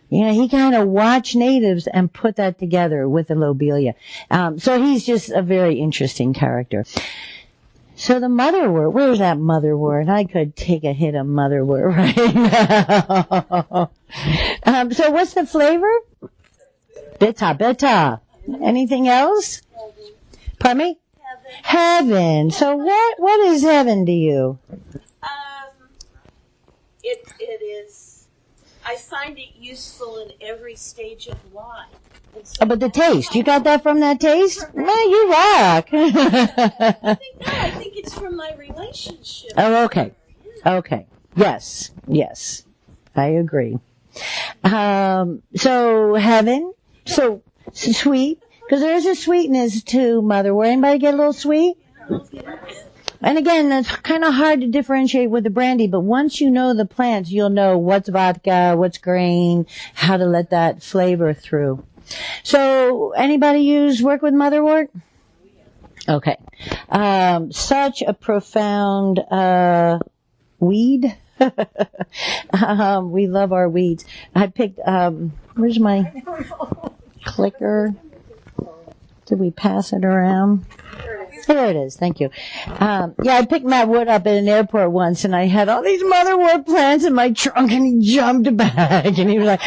He kind of watched natives and put that together with the lobelia. So he's just a very interesting character. So the motherwort, where's that motherwort? I could take a hit of motherwort right now. So what's the flavor? Beta. Anything else? Pardon me? Heaven. So what is heaven to you? It is, I find it useful in every stage of life. Oh, but the taste, you got that from that taste? Man, you rock. I think it's from my relationship. Oh, okay. Okay. Yes. I agree. So heaven, so sweet, because there's a sweetness to motherwort. Anybody get a little sweet? And again, that's kind of hard to differentiate with the brandy, but once you know the plants, you'll know what's vodka, what's grain, how to let that flavor through. So, anybody work with motherwort? Okay. Such a profound, weed. We love our weeds. I picked, where's my clicker? Did we pass it around? There it is. Thank you. Yeah, I picked Matt Wood up at an airport once, and I had all these motherwort plants in my trunk, and he jumped back, and he was like,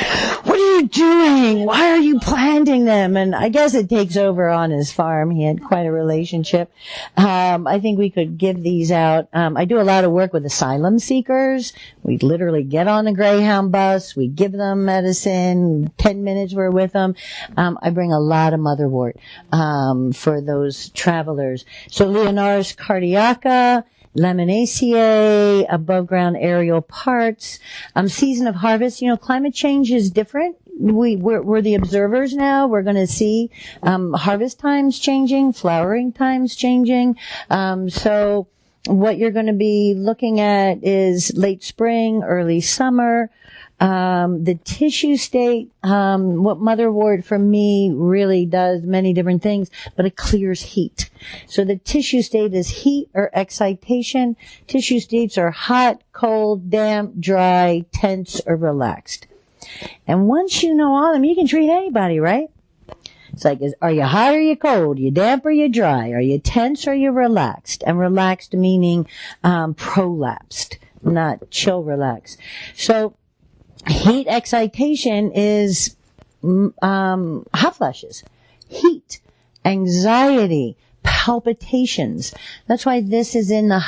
"What are you doing? Why are you planting them?" And I guess it takes over on his farm. He had quite a relationship. I think we could give these out. I do a lot of work with asylum seekers. We literally get on a Greyhound bus. We give them medicine. 10 minutes we're with them. I bring a lot of motherwort for those travelers. So Leonurus cardiaca, Lemonaceae, above ground aerial parts, season of harvest. Climate change is different. We're the observers now. We're going to see harvest times changing, flowering times changing. So what you're going to be looking at is late spring, early summer. The tissue state, what motherwort for me really does many different things, but it clears heat. So the tissue state is heat or excitation. Tissue states are hot, cold, damp, dry, tense, or relaxed. And once you know all of them, you can treat anybody, right? It's like, are you hot or you cold? Are you damp or you dry? Are you tense or you relaxed? And relaxed meaning, prolapsed, not chill relaxed. So, heat excitation is hot flashes, heat, anxiety, palpitations. That's why this is in the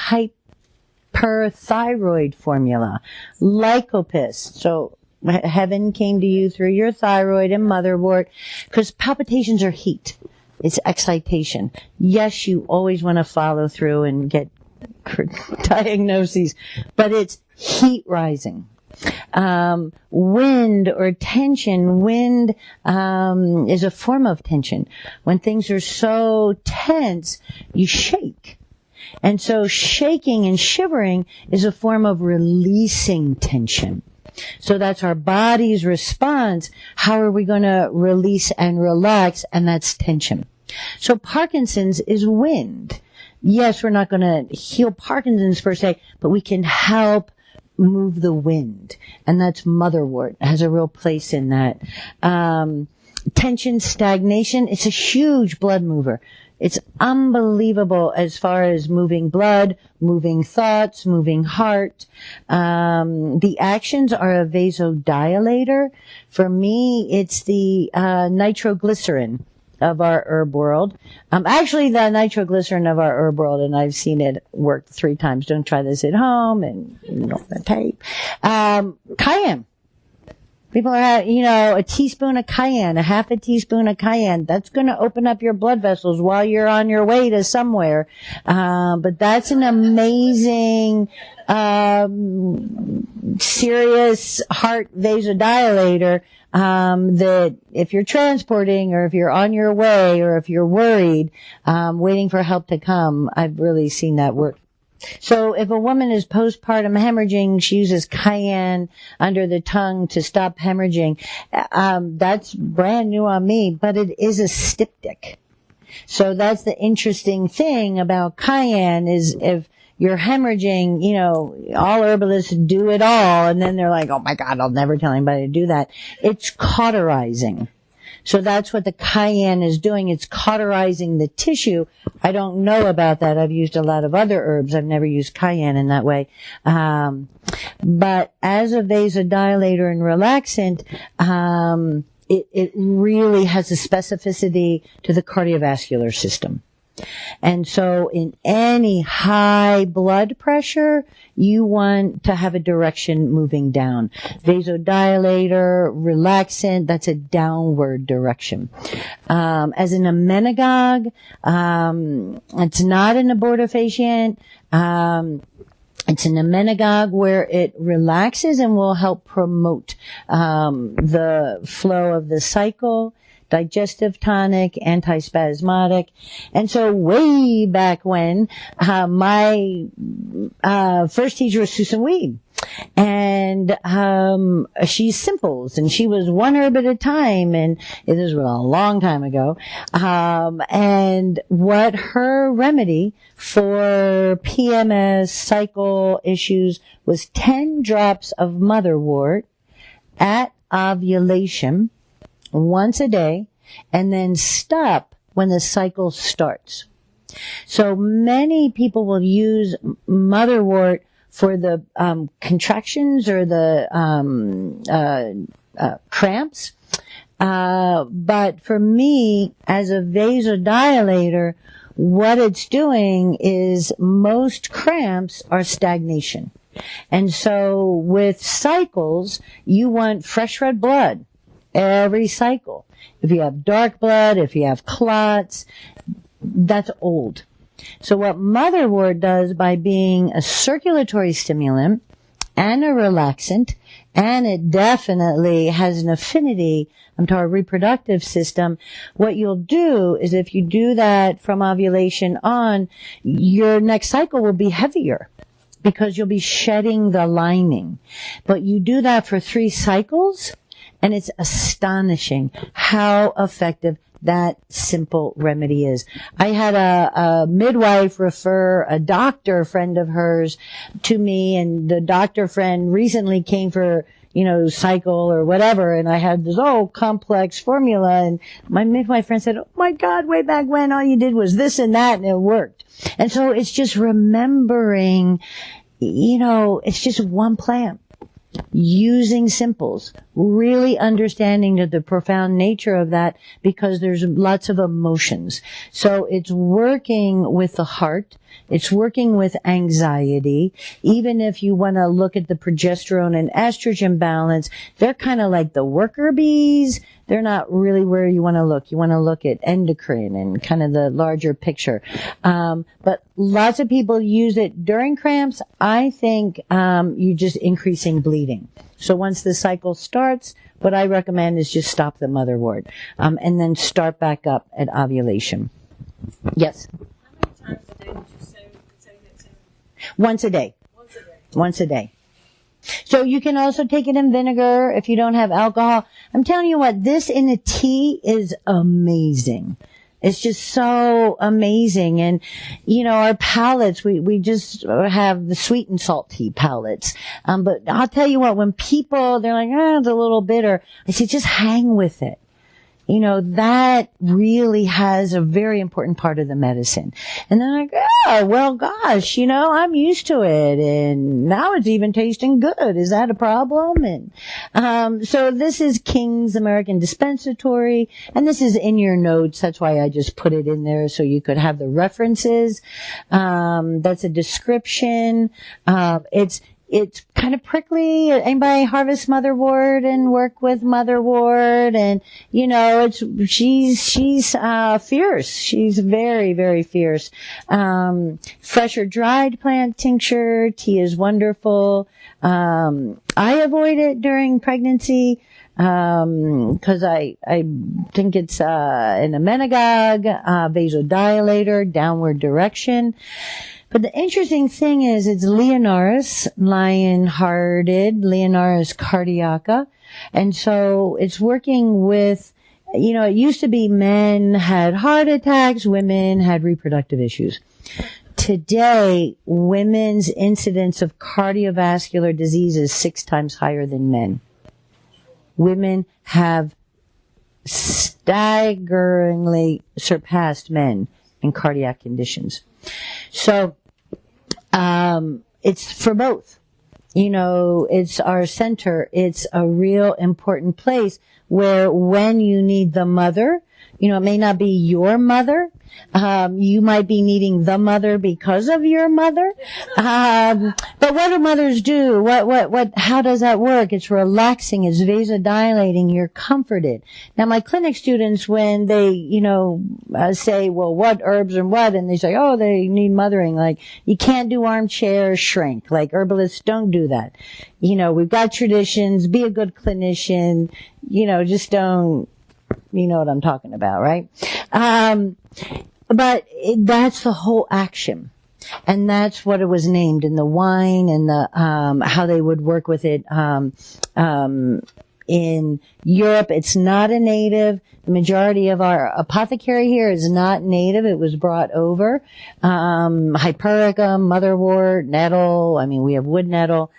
hyperthyroid formula. Lycopus. So heaven came to you through your thyroid and motherwort, because palpitations are heat. It's excitation. Yes, you always want to follow through and get diagnoses, but it's heat rising. Wind or tension. Wind is a form of tension. When things are so tense, you shake. And so shaking and shivering is a form of releasing tension. So that's our body's response. How are we going to release and relax? And that's tension. So Parkinson's is wind. Yes, we're not going to heal Parkinson's per se, but we can help move the wind. And that's motherwort. It has a real place in that. Tension, stagnation. It's a huge blood mover. It's unbelievable as far as moving blood, moving thoughts, moving heart. The actions are a vasodilator. For me, it's the nitroglycerin of our herb world. Actually, the nitroglycerin of our herb world, and I've seen it work 3 times. Don't try this at home, and the tape. Cayenne. People are, a teaspoon of cayenne, a half a teaspoon of cayenne. That's going to open up your blood vessels while you're on your way to somewhere. But that's an amazing, serious heart vasodilator. That if you're transporting or if you're on your way or if you're worried, waiting for help to come, I've really seen that work. So if a woman is postpartum hemorrhaging, she uses cayenne under the tongue to stop hemorrhaging. That's brand new on me, but it is a styptic. So that's the interesting thing about cayenne is if you're hemorrhaging, all herbalists do it all, and then they're like, oh my God, I'll never tell anybody to do that. It's cauterizing. So that's what the cayenne is doing. It's cauterizing the tissue. I don't know about that. I've used a lot of other herbs. I've never used cayenne in that way. But as a vasodilator and relaxant, it really has a specificity to the cardiovascular system. And so in any high blood pressure, you want to have a direction moving down. Vasodilator, relaxant, that's a downward direction. As an emmenagogue, it's not an abortifacient. It's an emmenagogue where it relaxes and will help promote the flow of the cycle. Digestive tonic, antispasmodic. And so way back when, my first teacher was Susan Weed. And she's simples, and she was one herb at a time, and it was a long time ago. And what her remedy for PMS cycle issues was 10 drops of motherwort at ovulation once a day, and then stop when the cycle starts. So many people will use motherwort for the contractions or the cramps. But for me, as a vasodilator, what it's doing is most cramps are stagnation. And so with cycles, you want fresh red blood every cycle. If you have dark blood, if you have clots, that's old. So what motherwort does, by being a circulatory stimulant and a relaxant, and it definitely has an affinity to our reproductive system, what you'll do is, if you do that from ovulation on, your next cycle will be heavier because you'll be shedding the lining. But you do that for 3 cycles, and it's astonishing how effective that simple remedy is. I had a midwife refer a doctor friend of hers to me, and the doctor friend recently came for, cycle or whatever, and I had this complex formula, and my midwife friend said, "Oh my God, way back when all you did was this and that, and it worked." And so it's just remembering, it's just one plant. Using simples, really understanding the profound nature of that, because there's lots of emotions. So it's working with the heart. It's working with anxiety. Even if you want to look at the progesterone and estrogen balance, they're kind of like the worker bees. They're not really where you want to look. You want to look at endocrine and kind of the larger picture. But lots of people use it during cramps. I think you're just increasing bleeding. So once the cycle starts, what I recommend is just stop the motherwort and then start back up at ovulation. Yes? How many times a day did you say it to? Once a day. Once a day. Once a day. So you can also take it in vinegar if you don't have alcohol. I'm telling you what, this in a tea is amazing. It's just so amazing. And, our palates, we just have the sweet and salt tea palates. But I'll tell you what, when people, they're like, it's a little bitter, I say, just hang with it. That really has a very important part of the medicine. And then I go, well, gosh, I'm used to it. And now it's even tasting good. Is that a problem? And, so this is King's American Dispensatory. And this is in your notes. That's why I just put it in there so you could have the references. That's a description. It's kind of prickly. Anybody harvest motherwort and work with motherwort? And, she's fierce. She's very, very fierce. Fresh or dried plant tincture. Tea is wonderful. I avoid it during pregnancy, cause I think it's, an emmenagogue, vasodilator, downward direction. But the interesting thing is it's Leonurus, lion-hearted, Leonurus cardiaca. And so it's working with, it used to be men had heart attacks, women had reproductive issues. Today, women's incidence of cardiovascular disease is 6 times higher than men. Women have staggeringly surpassed men in cardiac conditions. So, it's for both. It's our center. It's a real important place where when you need the mother, it may not be your mother. You might be needing the mother because of your mother. But what do mothers do? How does that work? It's relaxing. It's vasodilating. You're comforted. Now, my clinic students, when they, say, well, what herbs and what? And they say, oh, they need mothering. Like, you can't do armchair shrink. Like, herbalists don't do that. We've got traditions. Be a good clinician. Just don't, you know what I'm talking about, right? But that's the whole action. And that's what it was named in the wine and the, how they would work with it. In Europe, it's not a native. The majority of our apothecary here is not native. It was brought over. Hypericum, motherwort, nettle. We have wood nettle.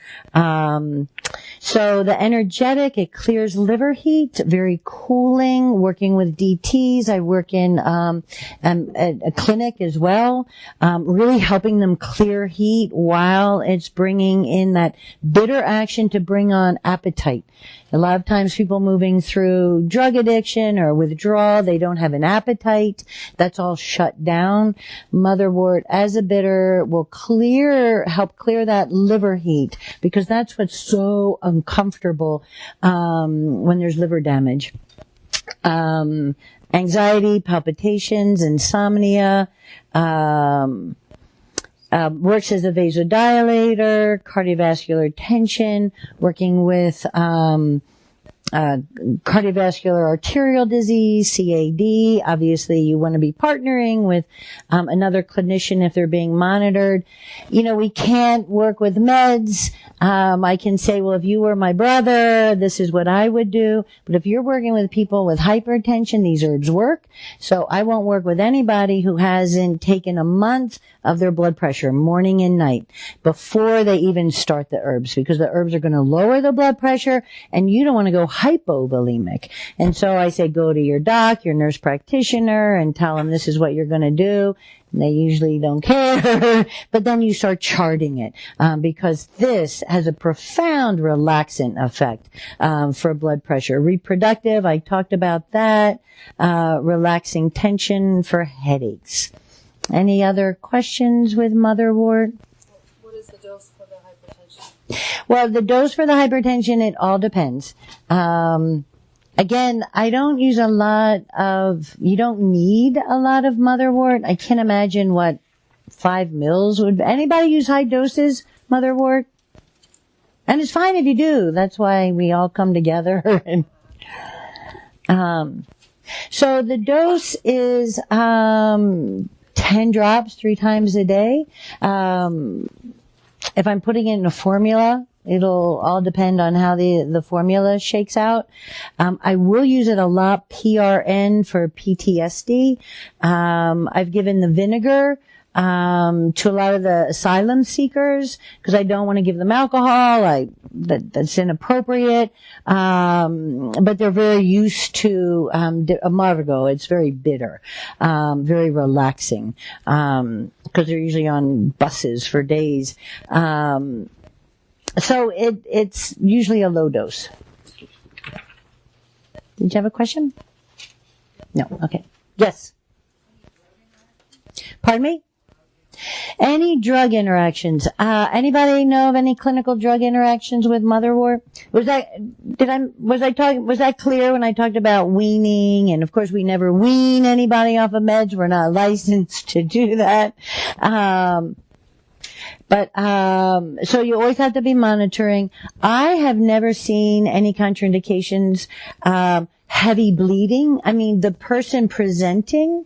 So the energetic, it clears liver heat, very cooling, working with DTs. I work in a clinic as well, really helping them clear heat while it's bringing in that bitter action to bring on appetite. A lot of times people moving through drug addiction or withdrawal, they don't have an appetite. That's all shut down. Motherwort as a bitter will help clear that liver heat, because that's what's so uncomfortable when there's liver damage. Anxiety, palpitations, insomnia, works as a vasodilator, cardiovascular tension, working with cardiovascular arterial disease, CAD. Obviously, you want to be partnering with another clinician if they're being monitored. You know, we can't work with meds. I can say, well, if you were my brother, this is what I would do. But if you're working with people with hypertension, these herbs work. So I won't work with anybody who hasn't taken a month of their blood pressure, morning and night, before they even start the herbs, because the herbs are going to lower the blood pressure, and you don't want to go hypovolemic. And so I say, go to your doc, your nurse practitioner, and tell them this is what you're going to do. And they usually don't care, but then you start charting it, because this has a profound relaxant effect for blood pressure. Reproductive, I talked about that. Relaxing tension for headaches. Any other questions with Motherwort? What is the dose for the hypertension? Well, the dose for the hypertension, it all depends. Again, I don't use you don't need a lot of Motherwort. I can't imagine what 5 mils would be. Anybody use high doses, Motherwort? And it's fine if you do. That's why we all come together. So the dose is 10 drops 3 times a day. If I'm putting it in a formula, it'll all depend on how the formula shakes out. I will use it a lot, PRN, for PTSD. I've given the vinegar to a lot of the asylum seekers, because I don't want to give them alcohol. That's inappropriate. But they're very used to amargo. It's very bitter, very relaxing, because they're usually on buses for days. So it's usually a low dose. Did you have a question? No. Okay. Yes. Pardon me? Any drug interactions? Anybody know of any clinical drug interactions with Motherwort? Was that clear when I talked about weaning? And of course, we never wean anybody off of meds. We're not licensed to do that. So you always have to be monitoring. I have never seen any contraindications, heavy bleeding. I mean, the person presenting,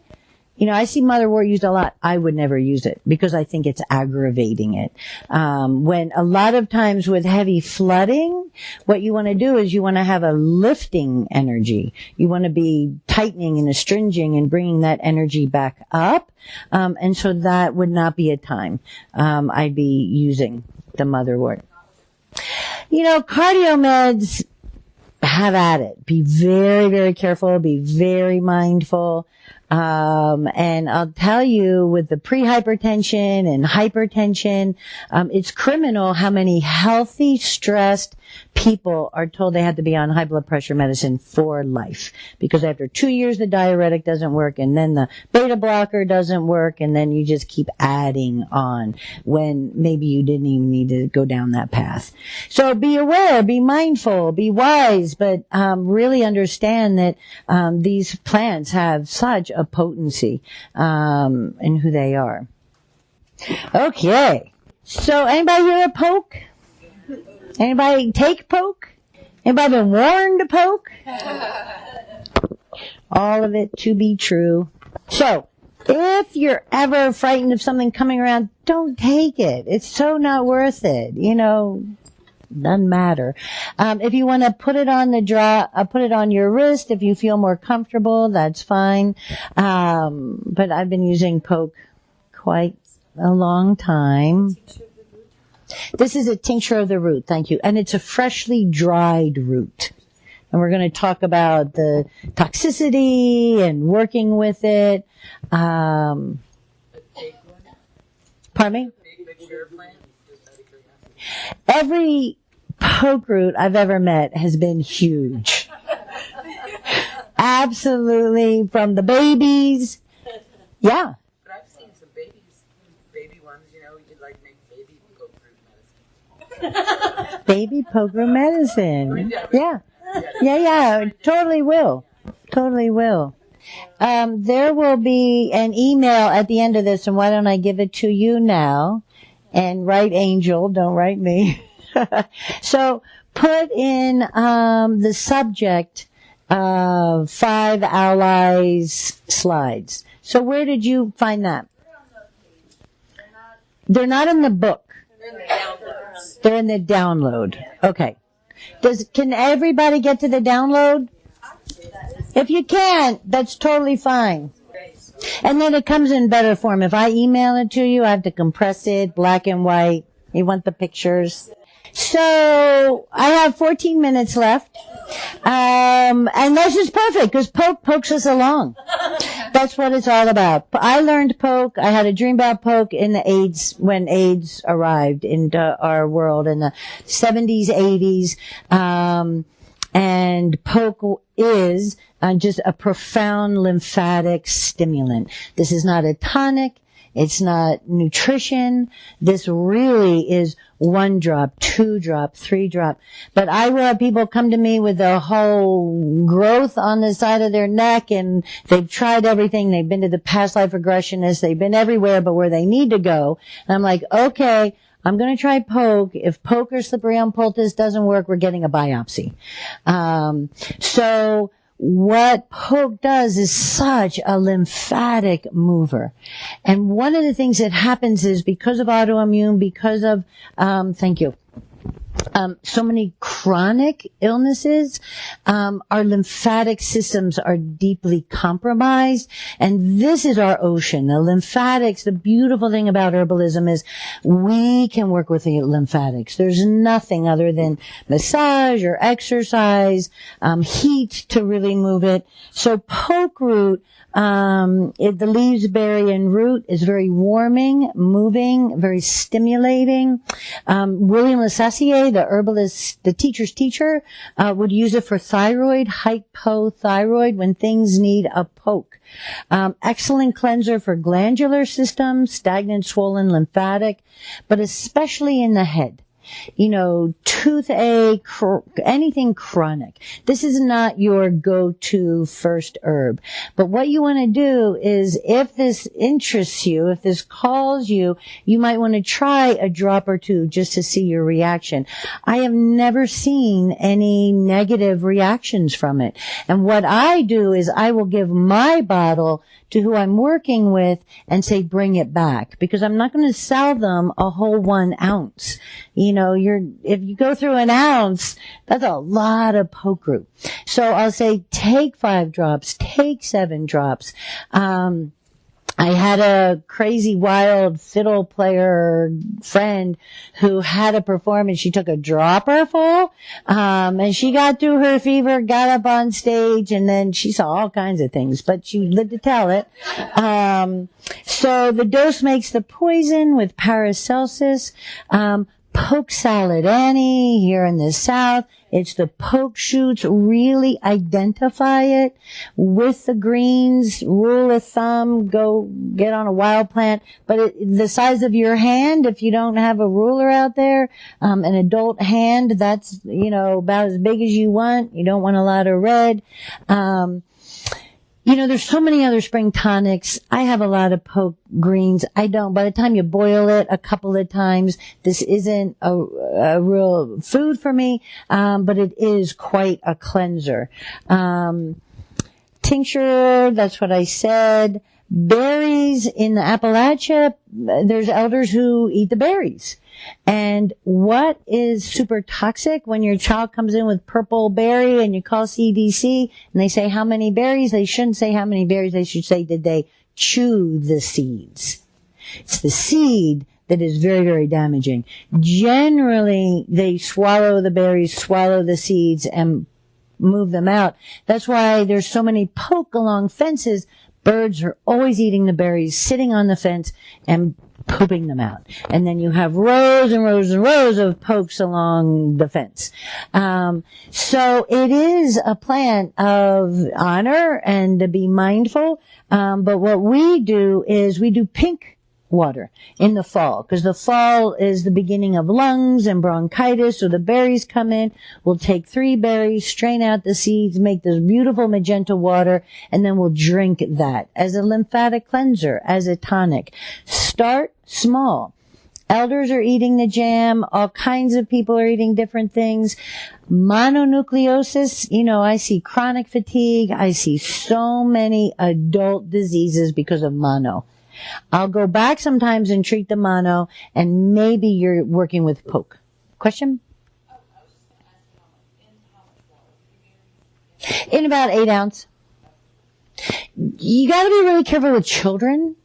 I see Motherwort used a lot. I would never use it because I think it's aggravating it. When a lot of times with heavy flooding, what you want to do is you want to have a lifting energy. You want to be tightening and astringing and bringing that energy back up. And so that would not be a time I'd be using the Motherwort. Cardio meds, have at it. Be very, very careful. Be very mindful. And I'll tell you, with the pre-hypertension and hypertension, it's criminal how many healthy, stressed people are told they have to be on high blood pressure medicine for life. Because after 2 years, the diuretic doesn't work, and then the beta blocker doesn't work, and then you just keep adding on when maybe you didn't even need to go down that path. So be aware, be mindful, be wise, but really understand that these plants have such a potency in who they are. Okay. So anybody here a poke? Anybody take poke? Anybody been warned to poke? All of it to be true. So, if you're ever frightened of something coming around, don't take it. It's so not worth it. Doesn't matter. If you want to put it on put it on your wrist if you feel more comfortable, that's fine. But I've been using poke quite a long time. This is a tincture of the root, thank you. And it's a freshly dried root. And we're going to talk about the toxicity and working with it. Pardon me? Every poke root I've ever met has been huge. Absolutely, from the babies. Yeah. But I've seen some baby ones, you know, you'd like make baby poke root medicine. Baby poke root medicine. Yeah. Yeah, totally will. Totally will. There will be an email at the end of this, and why don't I give it to you now? And write Angel, don't write me. So put in the subject of 5 allies slides. So where did you find that? They're not in the book. They're in the download. Okay. Can everybody get to the download? If you can't, that's totally fine. And then it comes in better form. If I email it to you, I have to compress it, black and white. You want the pictures? So I have 14 minutes left. And this is perfect because poke pokes us along. That's what it's all about. I learned poke. I had a dream about poke in the AIDS, when AIDS arrived into our world in the 70s, 80s. And poke is just a profound lymphatic stimulant. This is not a tonic. It's not nutrition. This really is 1 drop, 2 drop, 3 drop. But I will have people come to me with a whole growth on the side of their neck, and they've tried everything. They've been to the past life regressionist. They've been everywhere but where they need to go. And I'm like, okay, I'm going to try poke. If poke or slippery elm poultice doesn't work, we're getting a biopsy. So what poke does is such a lymphatic mover. And one of the things that happens is because of autoimmune, because of, so many chronic illnesses, our lymphatic systems are deeply compromised. And this is our ocean. The lymphatics, the beautiful thing about herbalism is we can work with the lymphatics. There's nothing other than massage or exercise, heat to really move it. So poke root, the leaves, berry, and root is very warming, moving, very stimulating. William Lasassier, the herbalist, the teacher's teacher, would use it for thyroid, hypothyroid, when things need a poke. Excellent cleanser for glandular system, stagnant, swollen, lymphatic, but especially in the head. You know, toothache, anything chronic. This is not your go-to first herb. But what you want to do is, if this interests you, if this calls you, you might want to try a drop or 2 just to see your reaction. I have never seen any negative reactions from it. And what I do is I will give my bottle to who I'm working with and say, bring it back, because I'm not going to sell them a whole 1 ounce. You know, if you go through an ounce, that's a lot of poke root. So I'll say, take 5 drops, take 7 drops. I had a crazy wild fiddle player friend who had a performance. She took a dropper full, and she got through her fever, got up on stage, and then she saw all kinds of things, but she lived to tell it. So the dose makes the poison with Paracelsus. Poke salad Annie here in the South. It's the poke shoots. Really identify it with the greens. Rule of thumb, go get on a wild plant. But the size of your hand, if you don't have a ruler out there, an adult hand, that's, you know, about as big as you want. You don't want a lot of red. You know, there's so many other spring tonics. I have a lot of poke greens. I don't. By the time you boil it a couple of times, this isn't a real food for me, but it is quite a cleanser. Tincture, that's what I said. Berries in the Appalachia, there's elders who eat the berries. And what is super toxic when your child comes in with purple berry and you call CDC and they say how many berries? They shouldn't say how many berries. They should say, did they chew the seeds? It's the seed that is very, very damaging. Generally, they swallow the berries, swallow the seeds, and move them out. That's why there's so many poke along fences. Birds are always eating the berries, sitting on the fence, and pooping them out. And then you have rows and rows and rows of pokes along the fence. So it is a plant of honor and to be mindful. But what we do is we do pink water in the fall, because the fall is the beginning of lungs and bronchitis. So the berries come in. We'll take 3 berries, strain out the seeds, make this beautiful magenta water, and then we'll drink that as a lymphatic cleanser, as a tonic. Start small. Elders are eating the jam. All kinds of people are eating different things. Mononucleosis, I see chronic fatigue. I see so many adult diseases because of mono. I'll go back sometimes and treat the mono, and maybe you're working with poke. Question? In about 8 ounce. You got to be really careful with children,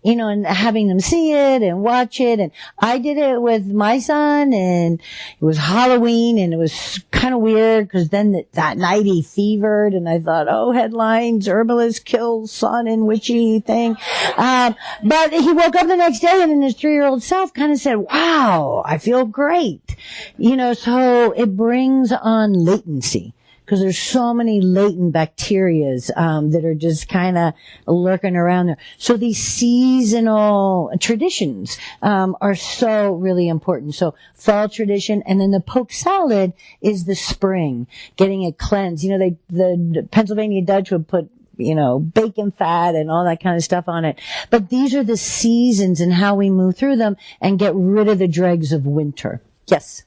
and having them see it and watch it. And I did it with my son, and it was Halloween, and it was kind of weird because then that night he fevered, and I thought, oh, headlines, herbalist kills son and witchy thing. But he woke up the next day, and in his 3-year-old self kind of said, wow, I feel great. So it brings on latency, because there's so many latent bacterias that are just kind of lurking around there. So these seasonal traditions are so really important. So fall tradition, and then the poke salad is the spring, getting it cleansed. The Pennsylvania Dutch would put bacon fat and all that kind of stuff on it. But these are the seasons and how we move through them and get rid of the dregs of winter. Yes?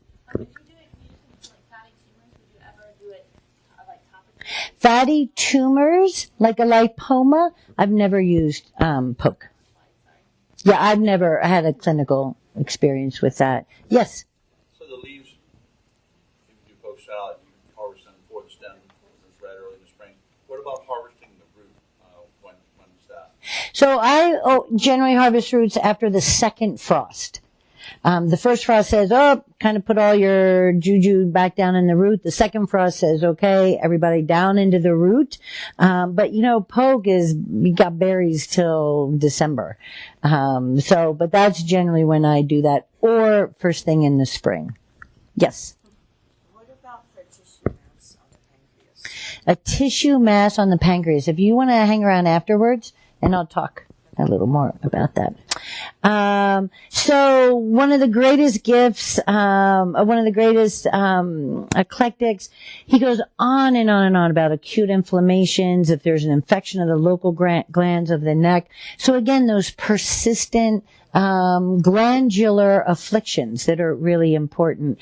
Fatty tumors, like a lipoma, I've never used poke. Yeah, I've never had a clinical experience with that. Yes? So the leaves, if you do poke salad, you harvest them before the stem is red early in the spring. What about harvesting the root? When is that? So I generally harvest roots after the second frost. The first frost says, kind of put all your juju back down in the root. The second frost says, okay, everybody down into the root. But poke we got berries till December. But that's generally when I do that, or first thing in the spring. Yes? What about for tissue mass on the pancreas? A tissue mass on the pancreas. If you want to hang around afterwards, and I'll talk a little more about that. So one of the greatest gifts, one of the greatest eclectics, he goes on and on and on about acute inflammations, if there's an infection of the local glands of the neck. So again, those persistent glandular afflictions that are really important.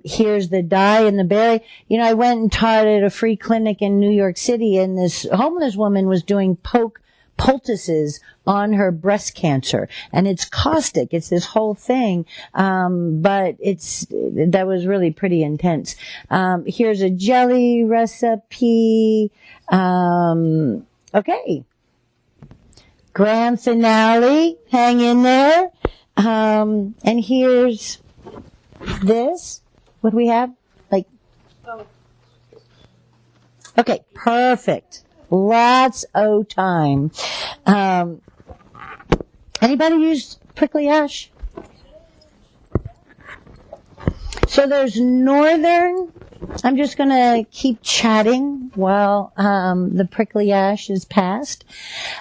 Here's the dye and the berry. I went and taught at a free clinic in New York City, and this homeless woman was doing poke poultices on her breast cancer, and it's caustic. It's this whole thing, but that was really pretty intense. Here's a jelly recipe. Okay, grand finale. Hang in there. And here's this. What do we have? Okay, perfect. Lots of time. Anybody use prickly ash? So there's northern. I'm just going to keep chatting while the prickly ash is passed.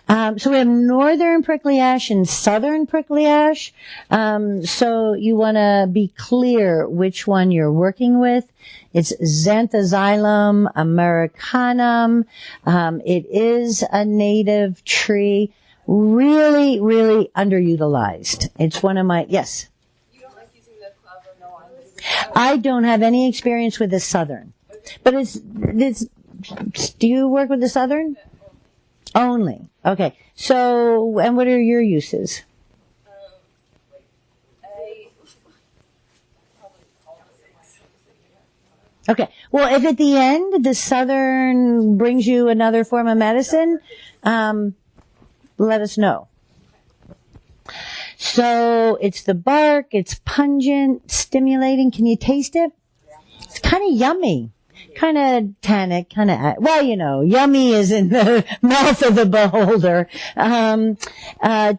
So we have northern prickly ash and southern prickly ash. So you want to be clear which one you're working with. It's Xanthoxylum americanum. It is a native tree. Really, really underutilized. It's one of my, yes? You don't like using the clover? No, I'm using I don't have any experience with the southern. But it's, do you work with the southern? Only. Okay. So, and what are your uses? Okay. Well, if at the end the southern brings you another form of medicine, let us know. So it's the bark, it's pungent, stimulating. Can you taste it? It's kind of yummy. Kind of tannic, yummy is in the mouth of the beholder.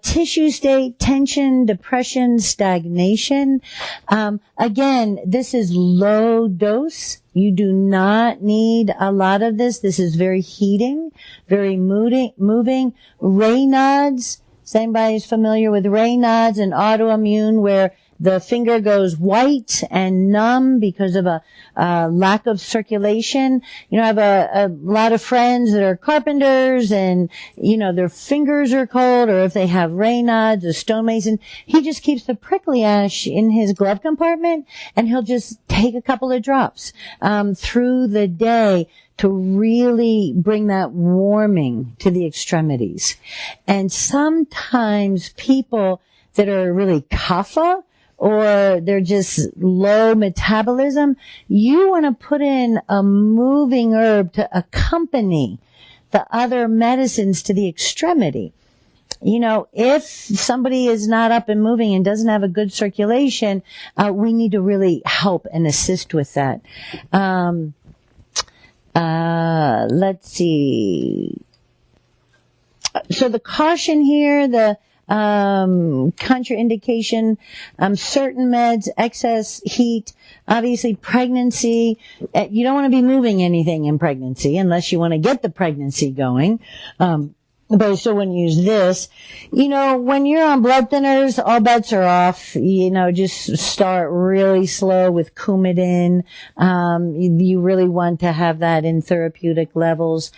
Tissue state, tension, depression, stagnation. Again, this is low dose. You do not need a lot of this. This is very heating, very moving. Raynaud's. Is anybody familiar with Raynaud's and autoimmune, where the finger goes white and numb because of a lack of circulation? You know, I have a lot of friends that are carpenters and, their fingers are cold, or if they have Raynaud's, a stonemason, he just keeps the prickly ash in his glove compartment, and he'll just take a couple of drops through the day to really bring that warming to the extremities. And sometimes people that are really kapha, or they're just low metabolism, you want to put in a moving herb to accompany the other medicines to the extremity. If somebody is not up and moving and doesn't have a good circulation, we need to really help and assist with that. Let's see. So the caution here, the contraindication, certain meds, excess heat, obviously pregnancy. You don't want to be moving anything in pregnancy unless you want to get the pregnancy going. But I still wouldn't use this. When you're on blood thinners, all bets are off. Just start really slow with Coumadin. You really want to have that in therapeutic levels.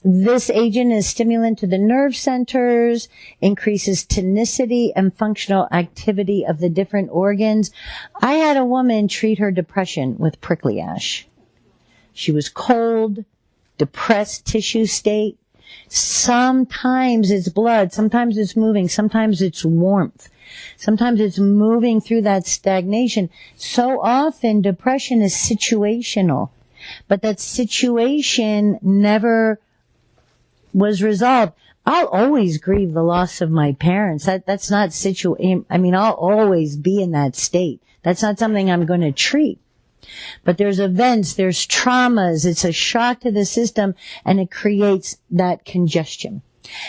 This agent is stimulant to the nerve centers, increases tonicity and functional activity of the different organs. I had a woman treat her depression with prickly ash. She was cold, depressed tissue state. Sometimes it's blood, sometimes it's moving, sometimes it's warmth. Sometimes it's moving through that stagnation. So often depression is situational, but that situation never was resolved. I'll always grieve the loss of my parents. That's not I'll always be in that state. That's not something I'm going to treat. But there's events, there's traumas, it's a shock to the system, and it creates that congestion.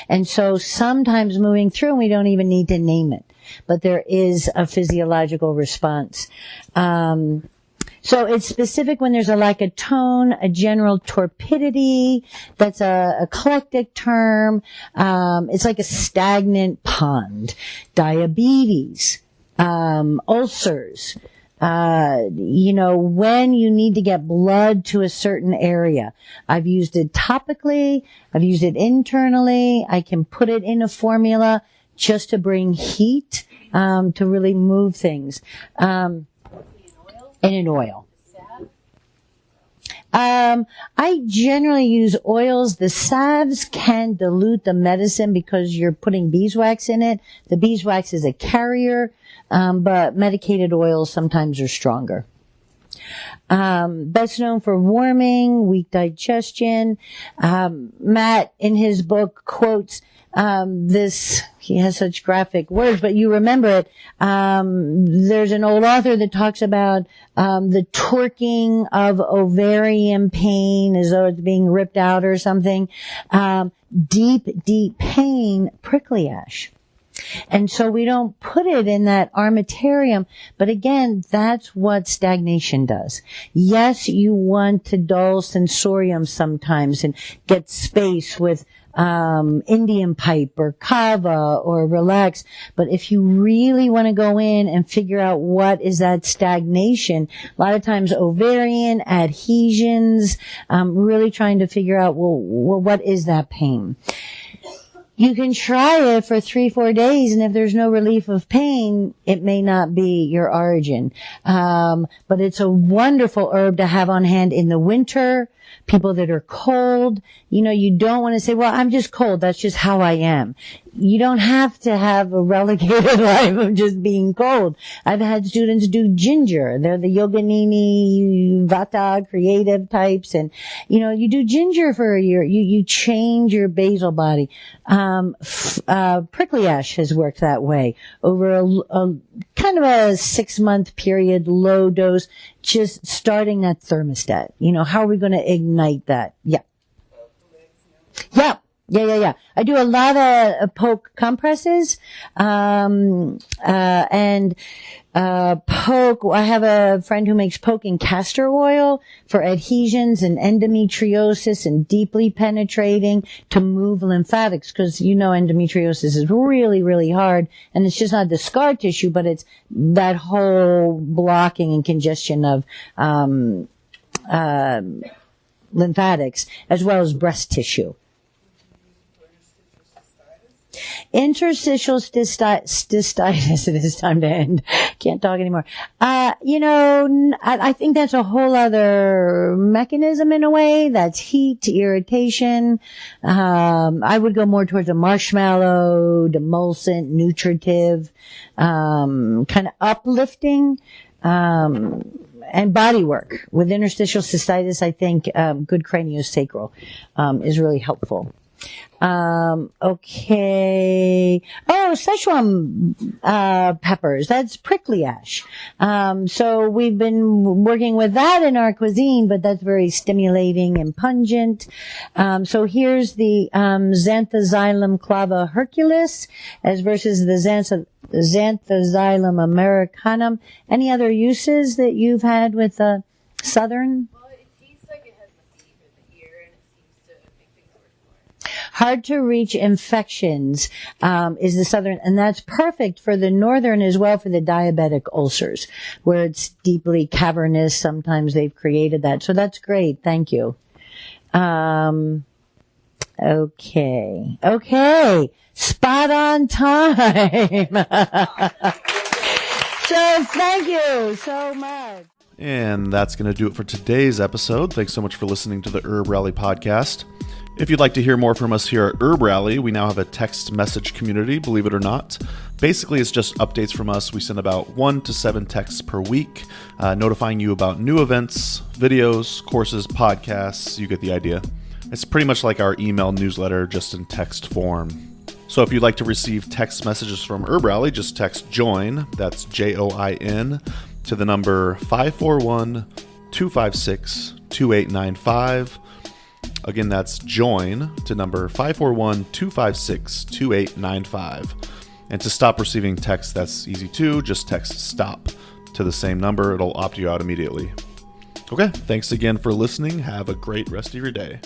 And so sometimes moving through, and we don't even need to name it, but there is a physiological response. So it's specific when there's a lack of tone, a general torpidity. That's a eclectic term. It's like a stagnant pond. Diabetes, ulcers. When you need to get blood to a certain area. I've used it topically. I've used it internally. I can put it in a formula just to bring heat, to really move things. In an oil. I generally use oils. The salves can dilute the medicine because you're putting beeswax in it. The beeswax is a carrier, but medicated oils sometimes are stronger. Best known for warming, weak digestion. Matt, in his book, quotes he has such graphic words, but you remember it. There's an old author that talks about the torquing of ovarian pain as though it's being ripped out or something. Deep pain, prickly ash. And so we don't put it in that armamentarium, but again, that's what stagnation does. Yes, you want to dull sensorium sometimes and get space with Indian pipe or kava or relax. But if you really want to go in and figure out what is that stagnation, a lot of times ovarian adhesions, really trying to figure out, well, what is that pain? You can try it for 3-4 days, and if there's no relief of pain, it may not be your origin. But it's a wonderful herb to have on hand in the winter. People that are cold, you don't want to say, well, I'm just cold. That's just how I am. you don't have to have a relegated life of just being cold. I've had students do ginger. They're the Yoganini, Vata, creative types. And, you do ginger for a year. You change your basal body. Prickly ash has worked that way over a kind of a 6-month period, low dose, just starting that thermostat. How are we going to ignite that? Yeah. Yeah. I do a lot of poke compresses, and poke. I have a friend who makes poke and castor oil for adhesions and endometriosis and deeply penetrating to move lymphatics, because endometriosis is really, really hard, and it's just not the scar tissue, but it's that whole blocking and congestion of lymphatics as well as breast tissue. Interstitial cystitis. It is time to end. Can't talk anymore. I think that's a whole other mechanism in a way. That's heat, irritation. I would go more towards a marshmallow, demulcent, nutritive, kind of uplifting, and body work. With interstitial cystitis, I think, good craniosacral, is really helpful. Okay. Oh, Szechuan, peppers. That's prickly ash. So we've been working with that in our cuisine, but that's very stimulating and pungent. So here's the, Xanthoxylum clava herculis as versus the Xanthoxylum americanum. Any other uses that you've had with, Southern? Hard to reach infections, is the Southern, and that's perfect for the Northern as well for the diabetic ulcers, where it's deeply cavernous. Sometimes they've created that. So that's great. Thank you. Okay. Spot on time. So thank you so much. And that's going to do it for today's episode. Thanks so much for listening to the Herb Rally podcast. If you'd like to hear more from us here at Herb Rally, we now have a text message community, believe it or not. Basically, it's just updates from us. We send about 1 to 7 texts per week, notifying you about new events, videos, courses, podcasts. You get the idea. It's pretty much like our email newsletter, just in text form. So if you'd like to receive text messages from Herb Rally, just text JOIN, that's JOIN, to the number 541-256-2895. Again, that's JOIN to number 541-256-2895. And to stop receiving text, that's easy too. Just text STOP to the same number. It'll opt you out immediately. Okay, thanks again for listening. Have a great rest of your day.